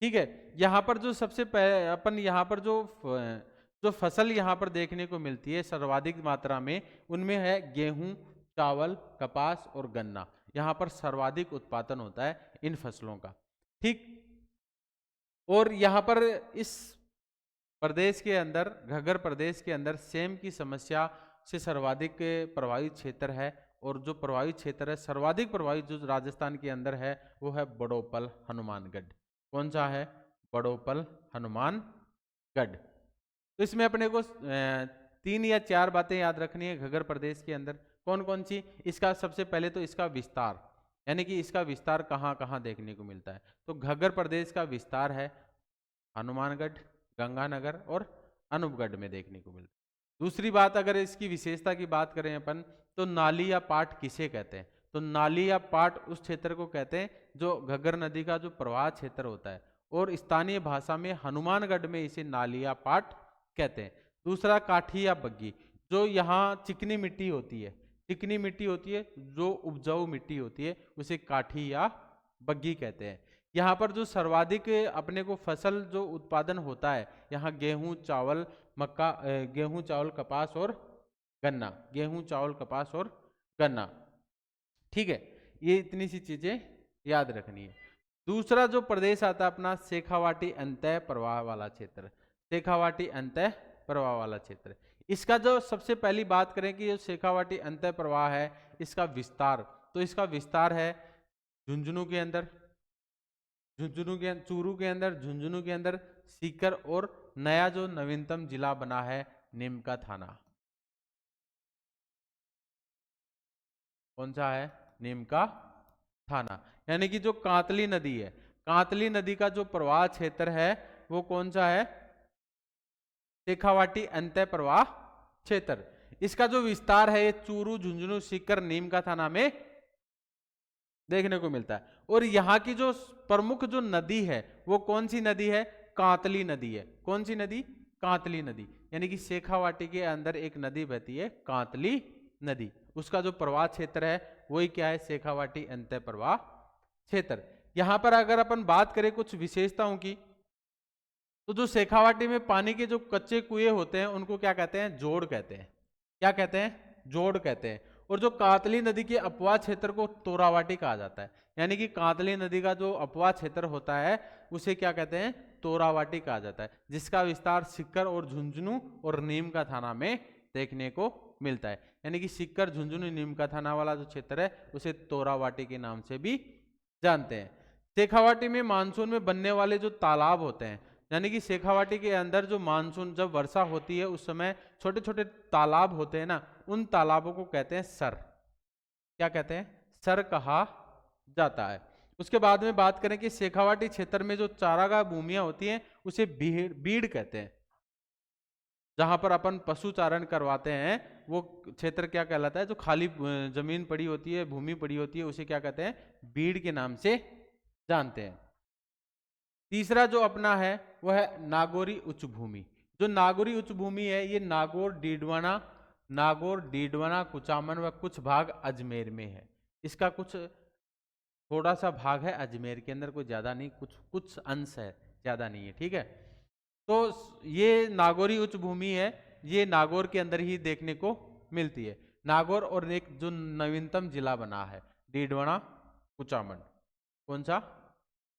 ठीक है, यहाँ पर जो सबसे पहले अपन यहाँ पर जो फसल यहाँ पर देखने को मिलती है सर्वाधिक मात्रा में, उनमें है गेहूं, चावल, कपास और गन्ना। यहाँ पर सर्वाधिक उत्पादन होता है इन फसलों का। ठीक, और यहाँ पर इस प्रदेश के अंदर घग्गर प्रदेश के अंदर सेम की समस्या से सर्वाधिक प्रभावित क्षेत्र है, और जो प्रभावित क्षेत्र है सर्वाधिक प्रभावित जो राजस्थान के अंदर है वो है बड़ोपल हनुमानगढ़। कौन सा है? बड़ोपल हनुमानगढ़। तो इसमें अपने को 3 या 4 बातें याद रखनी है घग्गर प्रदेश के अंदर। कौन कौन सी? इसका सबसे पहले तो इसका विस्तार, यानी कि इसका विस्तार कहाँ कहाँ देखने को मिलता है। तो घग्गर प्रदेश का विस्तार है हनुमानगढ़, गंगानगर और अनूपगढ़ में देखने को मिलता है। दूसरी बात, अगर इसकी विशेषता की बात करें अपन, तो नाली या पाट किसे कहते हैं? तो तो नाली या पाट उस क्षेत्र को कहते हैं जो घग्गर नदी का जो प्रवाह क्षेत्र होता है, और स्थानीय भाषा में हनुमानगढ़ में इसे नाली या पाट कहते हैं। दूसरा काठी या बग्गी, जो यहाँ चिकनी मिट्टी होती है, चिकनी मिट्टी होती है जो उपजाऊ मिट्टी होती है, उसे काठी या बग्गी कहते हैं। यहाँ पर जो सर्वाधिक अपने को फसल जो उत्पादन होता है, यहाँ गेहूं चावल मक्का, गेहूं चावल कपास और गन्ना, गेहूं चावल कपास और गन्ना। ठीक है, ये इतनी सी चीजें याद रखनी है। दूसरा जो प्रदेश आता है अपना शेखावाटी अंतः प्रवाह वाला क्षेत्र, शेखावाटी अंतः प्रवाह वाला क्षेत्र। इसका जो सबसे पहली बात करें कि जो शेखावाटी अंतः प्रवाह है, इसका विस्तार, तो इसका विस्तार है झुंझुनू के अंदर, झुंझुनू के चूरू के अंदर, झुंझुनू के अंदर सीकर, और नया जो नवीनतम जिला बना है नीमका थाना। कौन सा है? नीमका थाना। यानी कि जो कांतली नदी है, कांतली नदी का जो प्रवाह क्षेत्र है वो कौन सा है? शेखावाटी अंतः प्रवाह क्षेत्र। इसका जो विस्तार है ये चूरू, झुंझुनू, सीकर, नीमका थाना में देखने को मिलता है। और यहाँ की जो प्रमुख जो नदी है वो कौन सी नदी है? कांतली नदी है। कौन सी नदी? कांतली नदी। यानी कि शेखावाटी के अंदर एक नदी बहती है कांतली नदी, उसका जो प्रवाह क्षेत्र है वही क्या है? शेखावाटी अंतः प्रवाह क्षेत्र। यहां पर अगर अपन बात करें कुछ विशेषताओं की, तो जो शेखावाटी में पानी के जो कच्चे कुएं होते हैं उनको क्या कहते हैं? जोड़ कहते हैं। क्या कहते हैं? जोड़ कहते हैं। और जो कांतली नदी के अपवाह क्षेत्र को तोरावाटी कहा जाता है। यानी कि कांतली नदी का जो अपवाह क्षेत्र होता है उसे क्या कहते हैं? तोरावाटी कहा जाता है, जिसका विस्तार सीकर और झुंझुनू और नीमका थाना में देखने को मिलता है। यानी कि सीकर, झुंझुनू, नीमका थाना वाला जो क्षेत्र है उसे तोरावाटी के नाम से भी जानते हैं। शेखावाटी में मानसून में बनने वाले जो तालाब होते हैं, यानी कि शेखावाटी के अंदर जो मानसून जब वर्षा होती है उस समय छोटे छोटे तालाब होते हैं ना, उन तालाबों को कहते हैं सर। क्या कहते हैं? सर कहा जाता है। उसके बाद में बात करें कि शेखावाटी क्षेत्र में जो चारागाह भूमियां होती हैं उसे बीड़ कहते हैं। जहां पर अपन पशु चारण करवाते हैं वो क्षेत्र क्या कहलाता है? जो खाली जमीन पड़ी होती है, भूमि पड़ी होती है, उसे क्या कहते हैं? बीड़ के नाम से जानते हैं। तीसरा जो अपना है वह है नागौरी उच्च भूमि। जो नागौरी उच्च भूमि है ये नागौर, डीडवाना, कुचामन व कुछ भाग अजमेर में है। इसका कुछ थोड़ा सा भाग है अजमेर के अंदर, कोई ज्यादा नहीं, कुछ अंश है, ज्यादा नहीं है। ठीक है, तो ये नागौरी उच्च भूमि है, ये नागौर के अंदर ही देखने को मिलती है। नागौर और एक जो नवीनतम जिला बना है डीडवाना कुचामन। कौन सा?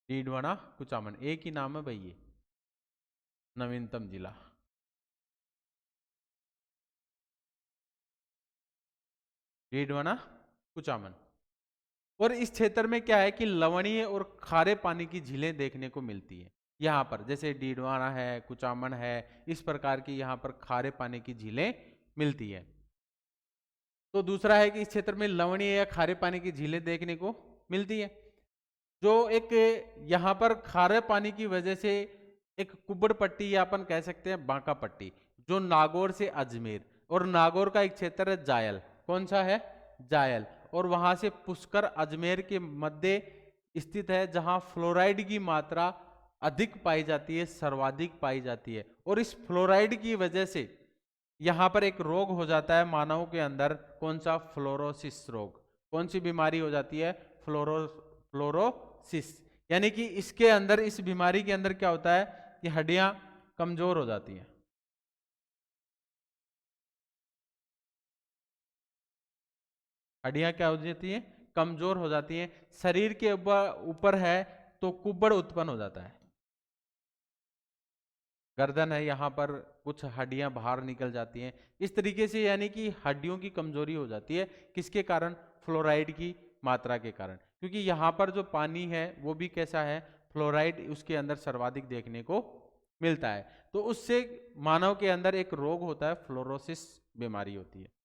डीडवाना कुचामन, एक ही नाम है भाई, ये नवीनतम जिला। डीडवाना कुचामन। और इस क्षेत्र में क्या है कि लवणीय और खारे पानी की झीलें देखने को मिलती है। यहाँ पर जैसे डीडवाना है, कुचामन है, इस प्रकार की यहाँ पर खारे पानी की झीलें मिलती है। तो दूसरा है कि इस क्षेत्र में लवणीय या खारे पानी की झीलें देखने को मिलती है। जो एक यहाँ पर खारे पानी की वजह से एक कुब्बड़ पट्टी या अपन कह सकते हैं बांका पट्टी, जो नागौर से अजमेर, और नागौर का एक क्षेत्र है जायल। कौन सा है? जायल। और वहां से पुष्कर अजमेर के मध्य स्थित है, जहां फ्लोराइड की मात्रा अधिक पाई जाती है, सर्वाधिक पाई जाती है। और इस फ्लोराइड की वजह से यहां पर एक रोग हो जाता है मानव के अंदर। कौन सा? फ्लोरोसिस रोग। कौन सी बीमारी हो जाती है? फ्लोरोसिस। यानी कि इसके अंदर, इस बीमारी के अंदर क्या होता है कि हड्डियां कमजोर हो जाती हैं। हड्डियां क्या हो जाती हैं? कमजोर हो जाती हैं। शरीर के ऊपर है तो कुब्बड़ उत्पन्न हो जाता है। गर्दन है, यहाँ पर कुछ हड्डियां बाहर निकल जाती हैं इस तरीके से। यानी कि हड्डियों की कमजोरी हो जाती है। किसके कारण? फ्लोराइड की मात्रा के कारण। क्योंकि यहाँ पर जो पानी है वो भी कैसा है? फ्लोराइड उसके अंदर सर्वाधिक देखने को मिलता है। तो उससे मानव के अंदर एक रोग होता है, फ्लोरोसिस बीमारी होती है।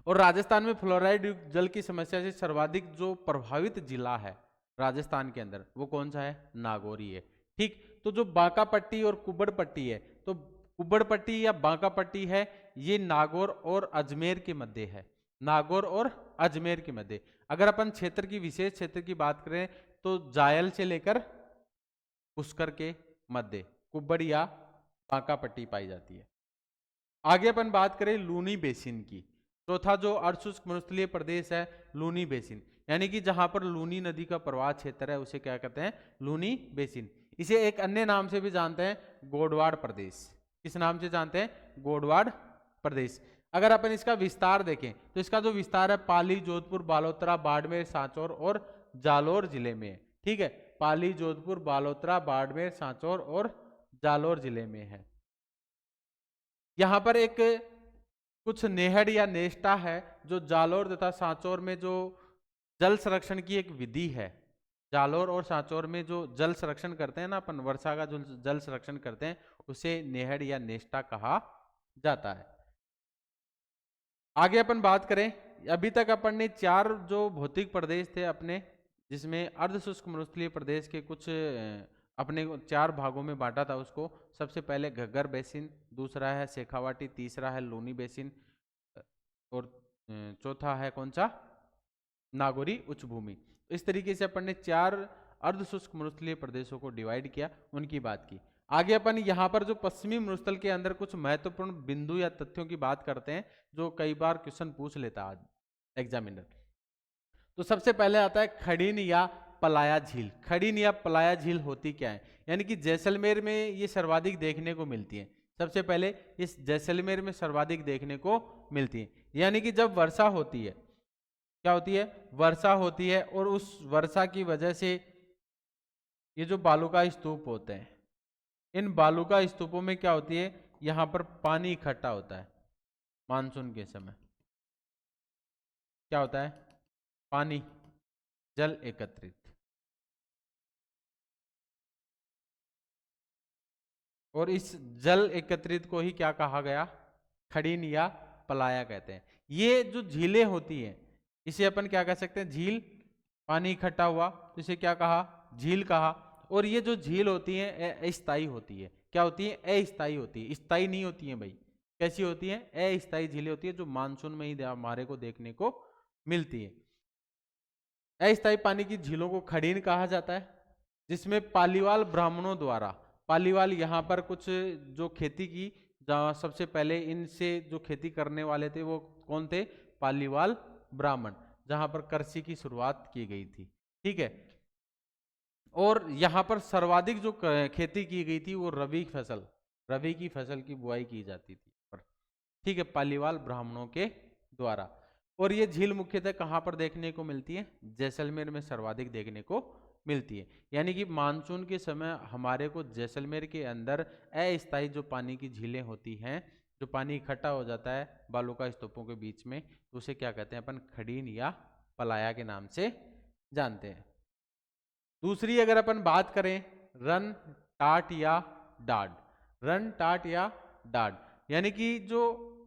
और राजस्थान में फ्लोराइड युक्त जल की समस्या से सर्वाधिक जो प्रभावित जिला है राजस्थान के अंदर वो कौन सा है? नागौरी है। ठीक, तो जो बांका पट्टी और कुब्बड़ पट्टी है, तो कुब्बड़ पट्टी या बांका पट्टी है, ये नागौर और अजमेर के मध्य है। नागौर और अजमेर के मध्य। अगर अपन क्षेत्र की, विशेष क्षेत्र की बात करें तो जायल से लेकर पुष्कर के मध्य कुब्बड़ या बांका पट्टी पाई जाती है। आगे अपन बात करें लूनी बेसिन की। चौथा जो अर्धशुष्क मरुस्थलीय प्रदेश है लूनी बेसिन, यानी कि जहां पर लूनी नदी का प्रवाह क्षेत्र है उसे क्या कहते हैं, लूनी बेसिन। इसे एक अन्य नाम से भी जानते हैं, गोडवाड़ प्रदेश। किस नाम से जानते हैं, गोडवाड़ प्रदेश। अगर अपन इसका विस्तार देखें तो इसका जो विस्तार है पाली, जोधपुर, बालोतरा, बाड़मेर, सांचौर और जालोर जिले में है। ठीक है, पाली, जोधपुर, बालोतरा, बाड़मेर, सांचौर और जालोर जिले में है। यहां पर एक कुछ नेहड़ या नेष्टा है जो जालोर तथा सांचौर में जो जल संरक्षण की एक विधि है। जालोर और सांचौर में जो जल संरक्षण करते हैं ना अपन, वर्षा का जो जल संरक्षण करते हैं उसे नेहड़ या नेष्टा कहा जाता है। आगे अपन बात करें, अभी तक अपन ने 4 जो भौतिक प्रदेश थे अपने, जिसमें अर्धशुष्क मरुस्थलीय प्रदेश के कुछ अपने 4 भागों में बांटा था उसको। सबसे पहले घग्गर बेसिन, दूसरा है शेखावाटी, तीसरा है लूनी बेसिन और चौथा है कौन सा, नागौरी उच्च भूमि। इस तरीके से अपन ने 4 अर्धशुष्क मरुस्थलीय प्रदेशों को डिवाइड किया, उनकी बात की। आगे अपन यहाँ पर जो पश्चिमी मरुस्थल के अंदर कुछ महत्वपूर्ण बिंदु या तथ्यों की बात करते हैं जो कई बार क्वेश्चन पूछ लेता है एग्जामिनर। तो सबसे पहले आता है खड़ीन या पलाया झील। खड़ीन या पलाया झील होती क्या है, यानी कि जैसलमेर में ये सर्वाधिक देखने को मिलती है। सबसे पहले इस जैसलमेर में सर्वाधिक देखने को मिलती है, यानी कि जब वर्षा होती है, क्या होती है, वर्षा होती है और उस वर्षा की वजह से ये जो बालू का स्तूप होते हैं, इन बालू का स्तूपों में क्या होती है, यहां पर पानी इकट्ठा होता है। मानसून के समय क्या होता है, पानी, जल एकत्रित, और इस जल एकत्रित को ही क्या कहा गया, खड़ीन या पलाया कहते हैं। ये जो झीलें होती हैं इसे अपन क्या कह सकते हैं, झील। पानी इकट्ठा हुआ तो इसे क्या कहा, झील कहा। और ये जो झील होती है अस्थायी होती है। क्या होती है, अस्थायी होती है, स्थायी नहीं होती है भाई। कैसी होती है, अस्थायी झीलें होती है जो मानसून में ही हमारे को देखने को मिलती है। अस्थायी पानी की झीलों को खड़ीन कहा जाता है, जिसमें पालीवाल ब्राह्मणों द्वारा, पालीवाल यहाँ पर कुछ जो खेती की, जहाँ सबसे पहले इनसे जो खेती करने वाले थे वो कौन थे, पालीवाल ब्राह्मण, जहां पर कृषि की शुरुआत की गई थी। ठीक है, और यहां पर सर्वाधिक जो खेती की गई थी वो रबी फसल, रबी की फसल की बुआई की जाती थी पर। ठीक है, पालीवाल ब्राह्मणों के द्वारा। और ये झील मुख्यतः कहां पर देखने को मिलती है, जैसलमेर में सर्वाधिक देखने को मिलती है। यानी कि मानसून के समय हमारे को जैसलमेर के अंदर अस्थायी जो पानी की झीलें होती हैं, जो पानी इकट्ठा हो जाता है बालू का स्तूपों के बीच में, तो उसे क्या कहते हैं अपन, खड़ीन या पलाया के नाम से जानते हैं। दूसरी अगर अपन बात करें रन, टाट या डाड। रन, टाट या डाड, यानी कि जो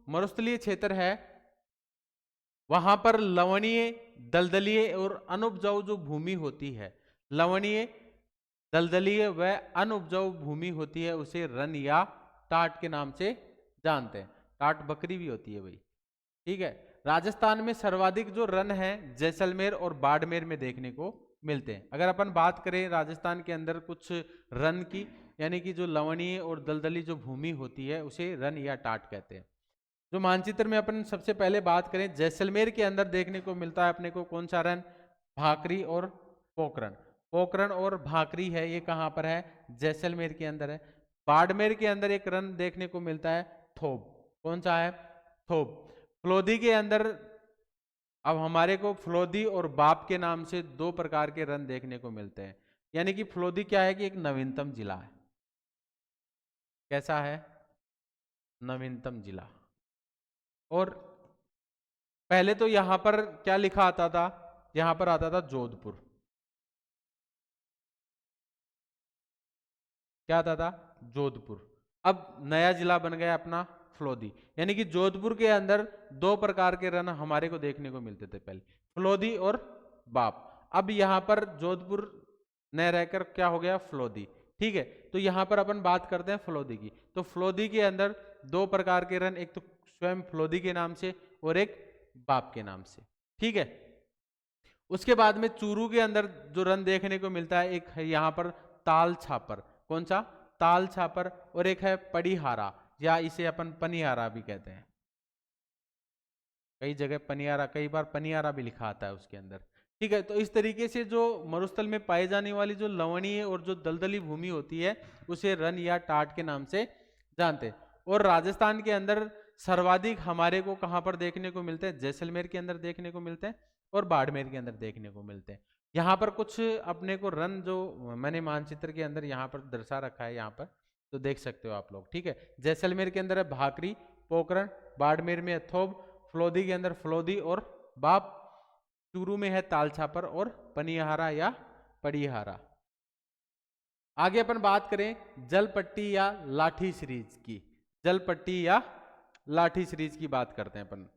मरुस्थलीय क्षेत्र है वहां पर लवणीय, दलदलीय और अनुपजाऊ जो भूमि होती है, लवणीय, दलदलीय व अनुपजाऊ भूमि होती है, उसे रन या टाट के नाम से जानते हैं। टाट बकरी भी होती है भाई। ठीक है, राजस्थान में सर्वाधिक जो रन है जैसलमेर और बाड़मेर में देखने को मिलते हैं। अगर अपन बात करें राजस्थान के अंदर कुछ रन की, यानी कि जो लवणीय और दलदली जो भूमि होती है उसे रन या टाट कहते हैं। जो मानचित्र में अपन सबसे पहले बात करें, जैसलमेर के अंदर देखने को मिलता है अपने को कौन सा रन, भाकरी और पोखरण। पोखरण और भाकरी है, ये कहां पर है, जैसलमेर के अंदर है। बाड़मेर के अंदर एक रन देखने को मिलता है थोब, कौन सा है, थोब। फलोदी के अंदर, अब हमारे को फलोदी और बाप के नाम से 2 प्रकार के रन देखने को मिलते हैं। यानी कि फलोदी क्या है कि एक नवीनतम जिला है। कैसा है, नवीनतम जिला। और पहले तो यहां पर क्या लिखा आता था, यहां पर आता था जोधपुर, क्या आता था, जोधपुर। अब नया जिला बन गया अपना फलोदी। यानी कि जोधपुर के अंदर 2 प्रकार के रन हमारे को देखने को मिलते थे पहले, फलोदी और बाप। अब यहां पर जोधपुर न रहकर क्या हो गया, फलोदी। ठीक है, तो यहां पर अपन बात करते हैं फलोदी की। तो फलोदी के अंदर 2 प्रकार के रन, एक तो स्वयं फलोदी के नाम से और एक बाप के नाम से। ठीक है, उसके बाद में चूरू के अंदर जो रन देखने को मिलता है, एक है यहाँ पर ताल छापर। कौन सा? ताल छापर। और एक है पड़ीहारा, या इसे अपन पनिहारा भी कहते हैं। कई जगह पनियारा, कई बार पनियारा भी लिखा आता है उसके अंदर। ठीक है, तो इस तरीके से जो मरुस्थल में पाई जाने वाली जो लवणीय और जो दलदली भूमि होती है उसे रन या टाट के नाम से जानते हैं। और राजस्थान के अंदर सर्वाधिक हमारे को कहां पर देखने को मिलते हैं? जैसलमेर के अंदर देखने को मिलते हैं और बाड़मेर के अंदर देखने को मिलते हैं। यहाँ पर कुछ अपने को रन जो मैंने मानचित्र के अंदर यहाँ पर दर्शा रखा है, यहाँ पर तो देख सकते हो आप लोग। ठीक है, जैसलमेर के अंदर है भाकरी, पोखरण, बाड़मेर में है थोब, फलोदी के अंदर फलोदी और बाप, चूरू में है तालछापर और पनिहारा या पड़ीहारा। आगे अपन बात करें जलपट्टी या लाठी सीरीज की। जलपट्टी या लाठी सीरीज की बात करते हैं अपन।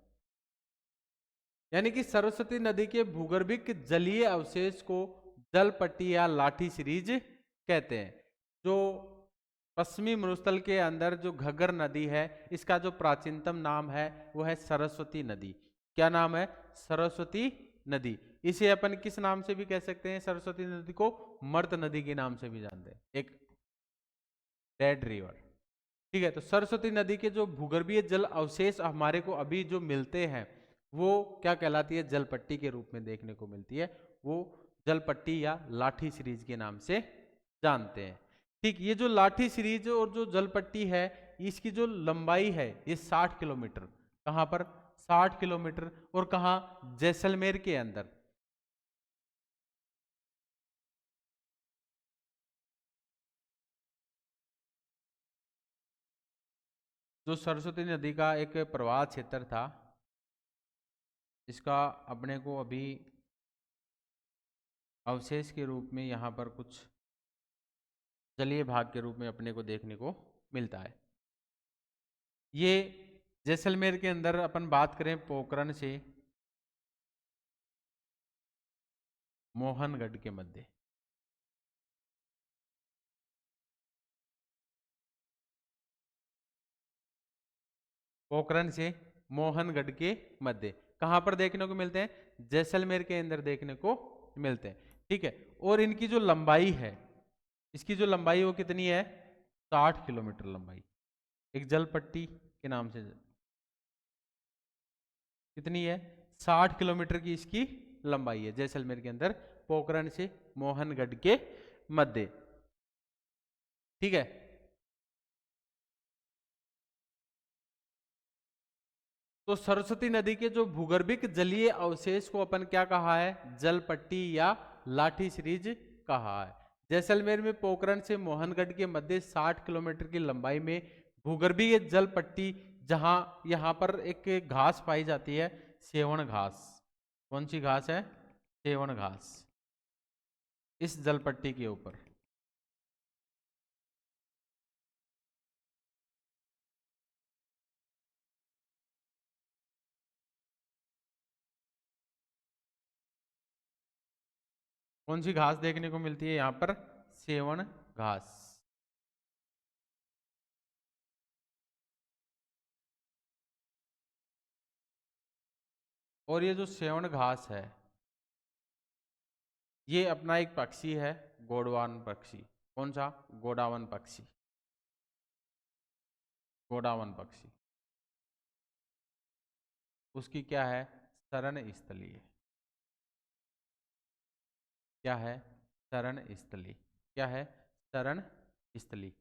यानी कि सरस्वती नदी के भूगर्भिक जलीय अवशेष को जलपट्टी या लाठी सीरीज कहते हैं। जो पश्चिमी मरुस्थल के अंदर जो घग्गर नदी है, इसका जो प्राचीनतम नाम है वो है सरस्वती नदी। क्या नाम है? सरस्वती नदी। इसे अपन किस नाम से भी कह सकते हैं? सरस्वती नदी को मर्त नदी के नाम से भी जानते हैं, एक डेड रिवर। ठीक है, तो सरस्वती नदी के जो भूगर्भीय जल अवशेष हमारे को अभी जो मिलते हैं वो क्या कहलाती है? जलपट्टी के रूप में देखने को मिलती है। वो जलपट्टी या लाठी सीरीज के नाम से जानते हैं। ठीक, ये जो लाठी सीरीज और जो जलपट्टी है, इसकी जो लंबाई है ये 60 किलोमीटर। कहां पर? 60 किलोमीटर। और कहां? जैसलमेर के अंदर। जो सरस्वती नदी का एक प्रवाह क्षेत्र था, इसका अपने को अभी अवशेष के रूप में यहाँ पर कुछ जलीय भाग के रूप में अपने को देखने को मिलता है। ये जैसलमेर के अंदर अपन बात करें पोखरण से मोहनगढ़ के मध्य, पोखरण से मोहनगढ़ के मध्य कहां पर देखने को मिलते हैं? जैसलमेर के अंदर देखने को मिलते हैं। ठीक है, और इनकी जो लंबाई है, इसकी जो लंबाई वो कितनी है? 60 किलोमीटर लंबाई। एक जलपट्टी के नाम से कितनी है? 60 किलोमीटर की इसकी लंबाई है जैसलमेर के अंदर, पोखरण से मोहनगढ़ के मध्य। ठीक है, तो सरस्वती नदी के जो भूगर्भिक जलीय अवशेष को अपन क्या कहा है? जलपट्टी या लाठी सीरीज कहा है। जैसलमेर में पोखरण से मोहनगढ़ के मध्य 60 किलोमीटर की लंबाई में भूगर्भीय जलपट्टी, जहां यहां पर एक घास पाई जाती है, सेवण घास। कौन सी घास है? सेवण घास। इस जलपट्टी के ऊपर कौन सी घास देखने को मिलती है? यहां पर सेवण घास। और ये जो सेवण घास है, ये अपना एक पक्षी है, गोडवान पक्षी। कौन सा? गोडावन पक्षी। गोडावन पक्षी, उसकी क्या है? शरण स्थली है। क्या है? शरण स्थली। क्या है? शरण स्थली।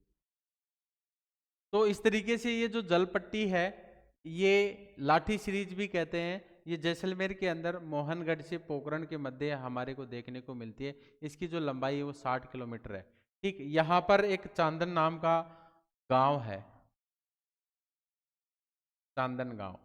तो इस तरीके से ये जो जलपट्टी है, ये लाठी सीरीज भी कहते हैं। ये जैसलमेर के अंदर मोहनगढ़ से पोखरण के मध्य हमारे को देखने को मिलती है। इसकी जो लंबाई है वो 60 किलोमीटर है। ठीक, यहाँ पर एक चांदन नाम का गांव है, चांदन गांव।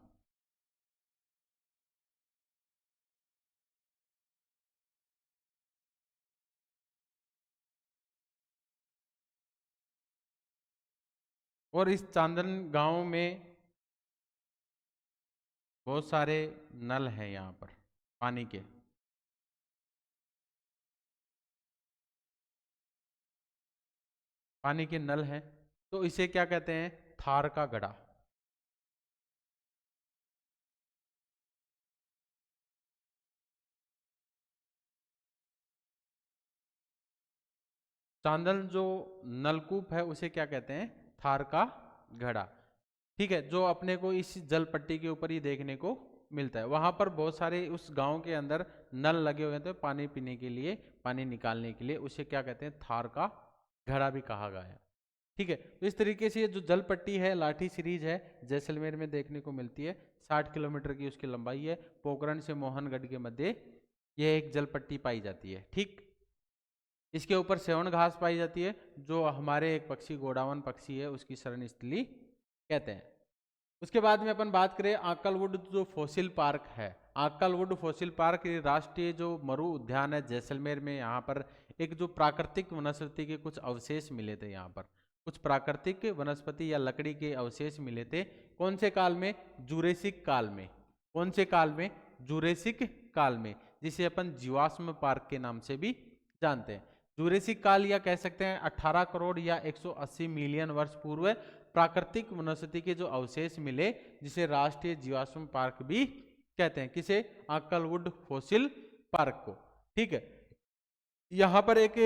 और इस चांदन गांव में बहुत सारे नल हैं यहाँ पर पानी के। पानी के नल हैं, तो इसे क्या कहते हैं? थार का गड़ा। चांदल जो नलकूप है उसे क्या कहते हैं? थार का घड़ा। ठीक है, जो अपने को इस जल पट्टी के ऊपर ही देखने को मिलता है। वहां पर बहुत सारे उस गांव के अंदर नल लगे हुए थे पानी पीने के लिए, पानी निकालने के लिए, उसे क्या कहते हैं? थार का घड़ा भी कहा गया है। ठीक है, तो इस तरीके से ये जो जल पट्टी है लाठी सीरीज है, जैसलमेर में देखने को मिलती है। 60 किलोमीटर की उसकी लंबाई है। पोखरण से मोहनगढ़ के मध्य यह एक जल पट्टी पाई जाती है। ठीक, इसके ऊपर सेवन घास पाई जाती है, जो हमारे एक पक्षी गोडावन पक्षी है उसकी शरण स्थली कहते हैं। उसके बाद में अपन बात करें आकलवुड जो फॉसिल पार्क है। आकलवुड फॉसिल पार्क राष्ट्रीय जो मरु उद्यान है जैसलमेर में, यहाँ पर एक जो प्राकृतिक वनस्पति के कुछ अवशेष मिले थे, यहाँ पर कुछ प्राकृतिक वनस्पति या लकड़ी के अवशेष मिले थे। कौन से काल में? जुरेसिक काल में। कौन से काल में? जुरेसिक काल में, जिसे अपन जीवाश्म पार्क के नाम से भी जानते हैं। जुरेसिक काल या कह सकते हैं 18 करोड़ या 180 मिलियन वर्ष पूर्व प्राकृतिक वनस्पति के जो अवशेष मिले, जिसे राष्ट्रीय जीवाश्म पार्क भी कहते हैं। किसे? आकलवुड फॉसिल पार्क को। ठीक है, यहां पर एक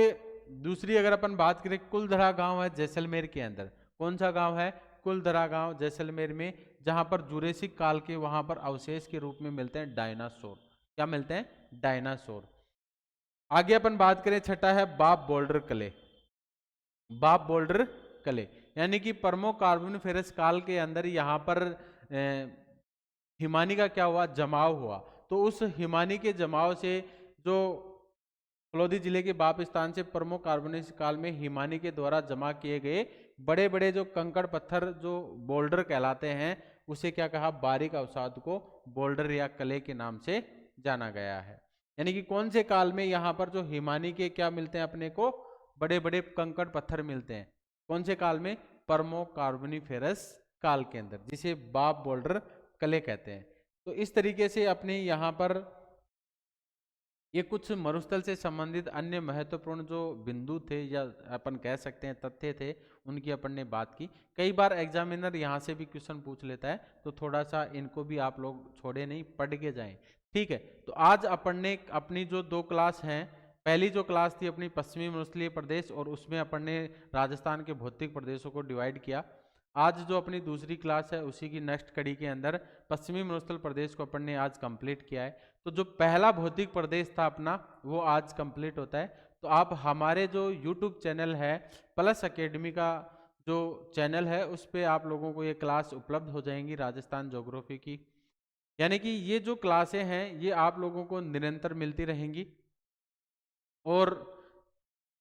दूसरी अगर अपन बात करें, कुलधरा गांव है जैसलमेर के अंदर। कौन सा गांव है? कुलधरा गांव जैसलमेर में, जहां पर जुरेसिक काल के वहां पर अवशेष के रूप में मिलते हैं डायनासोर। क्या मिलते हैं? डायनासोर। आगे अपन बात करें, छठा है बाप बोल्डर कले। बाप बोल्डर कले यानी कि परमो कार्बोनिफेरस काल के अंदर यहाँ पर हिमानी का क्या हुआ? जमाव हुआ। तो उस हिमानी के जमाव से जो फलोदी जिले के बाप स्थान से परमो कार्बोनिफेरस काल में हिमानी के द्वारा जमा किए गए बड़े बड़े जो कंकड़ पत्थर जो बोल्डर कहलाते हैं, उसे क्या कहा? बारीक अवसाद को बोल्डर या कले के नाम से जाना गया है। यानी कि कौन से काल में यहाँ पर जो हिमानी के क्या मिलते हैं अपने को? बड़े बड़े कंकड़ पत्थर मिलते हैं। कौन से काल में? परमो कार्बोनिफेरस काल के अंदर, जिसे बाप बोल्डर कले कहते हैं। तो इस तरीके से अपने यहाँ पर ये कुछ मरुस्थल से संबंधित अन्य महत्वपूर्ण जो बिंदु थे या अपन कह सकते हैं तथ्य थे, उनकी अपन ने बात की। कई बार एग्जामिनर यहाँ से भी क्वेश्चन पूछ लेता है, तो थोड़ा सा इनको भी आप लोग छोड़े नहीं, पढ़ के जाएं। ठीक है, तो आज अपन ने अपनी जो 2 क्लास हैं, पहली जो क्लास थी अपनी पश्चिमी मरुस्थलीय प्रदेश, और उसमें अपन ने राजस्थान के भौतिक प्रदेशों को डिवाइड किया। आज जो अपनी दूसरी क्लास है उसी की नेक्स्ट कड़ी के अंदर पश्चिमी मरुस्थल प्रदेश को अपन ने आज कंप्लीट किया है। तो जो पहला भौतिक प्रदेश था अपना, वो आज कंप्लीट होता है। तो आप हमारे जो यूट्यूब चैनल है प्लस एकेडमी का जो चैनल है, उस पर आप लोगों को ये क्लास उपलब्ध हो जाएंगी राजस्थान ज्योग्राफी की। यानी कि ये जो क्लासें हैं ये आप लोगों को निरंतर मिलती रहेंगी, और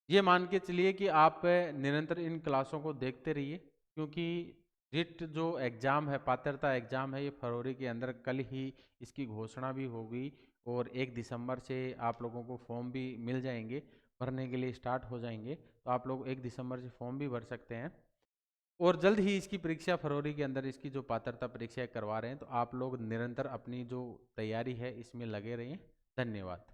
ये मान के चलिए कि आप निरंतर इन क्लासों को देखते रहिए, क्योंकि रिट जो एग्ज़ाम है, पात्रता एग्ज़ाम है, ये फरवरी के अंदर कल ही इसकी घोषणा भी होगी, और 1 दिसंबर से आप लोगों को फॉर्म भी मिल जाएंगे, भरने के लिए स्टार्ट हो जाएंगे। तो आप लोग 1 दिसंबर से फॉर्म भी भर सकते हैं, और जल्द ही इसकी परीक्षा फरवरी के अंदर इसकी जो पात्रता परीक्षा करवा रहे हैं। तो आप लोग निरंतर अपनी जो तैयारी है इसमें लगे रहिए। धन्यवाद।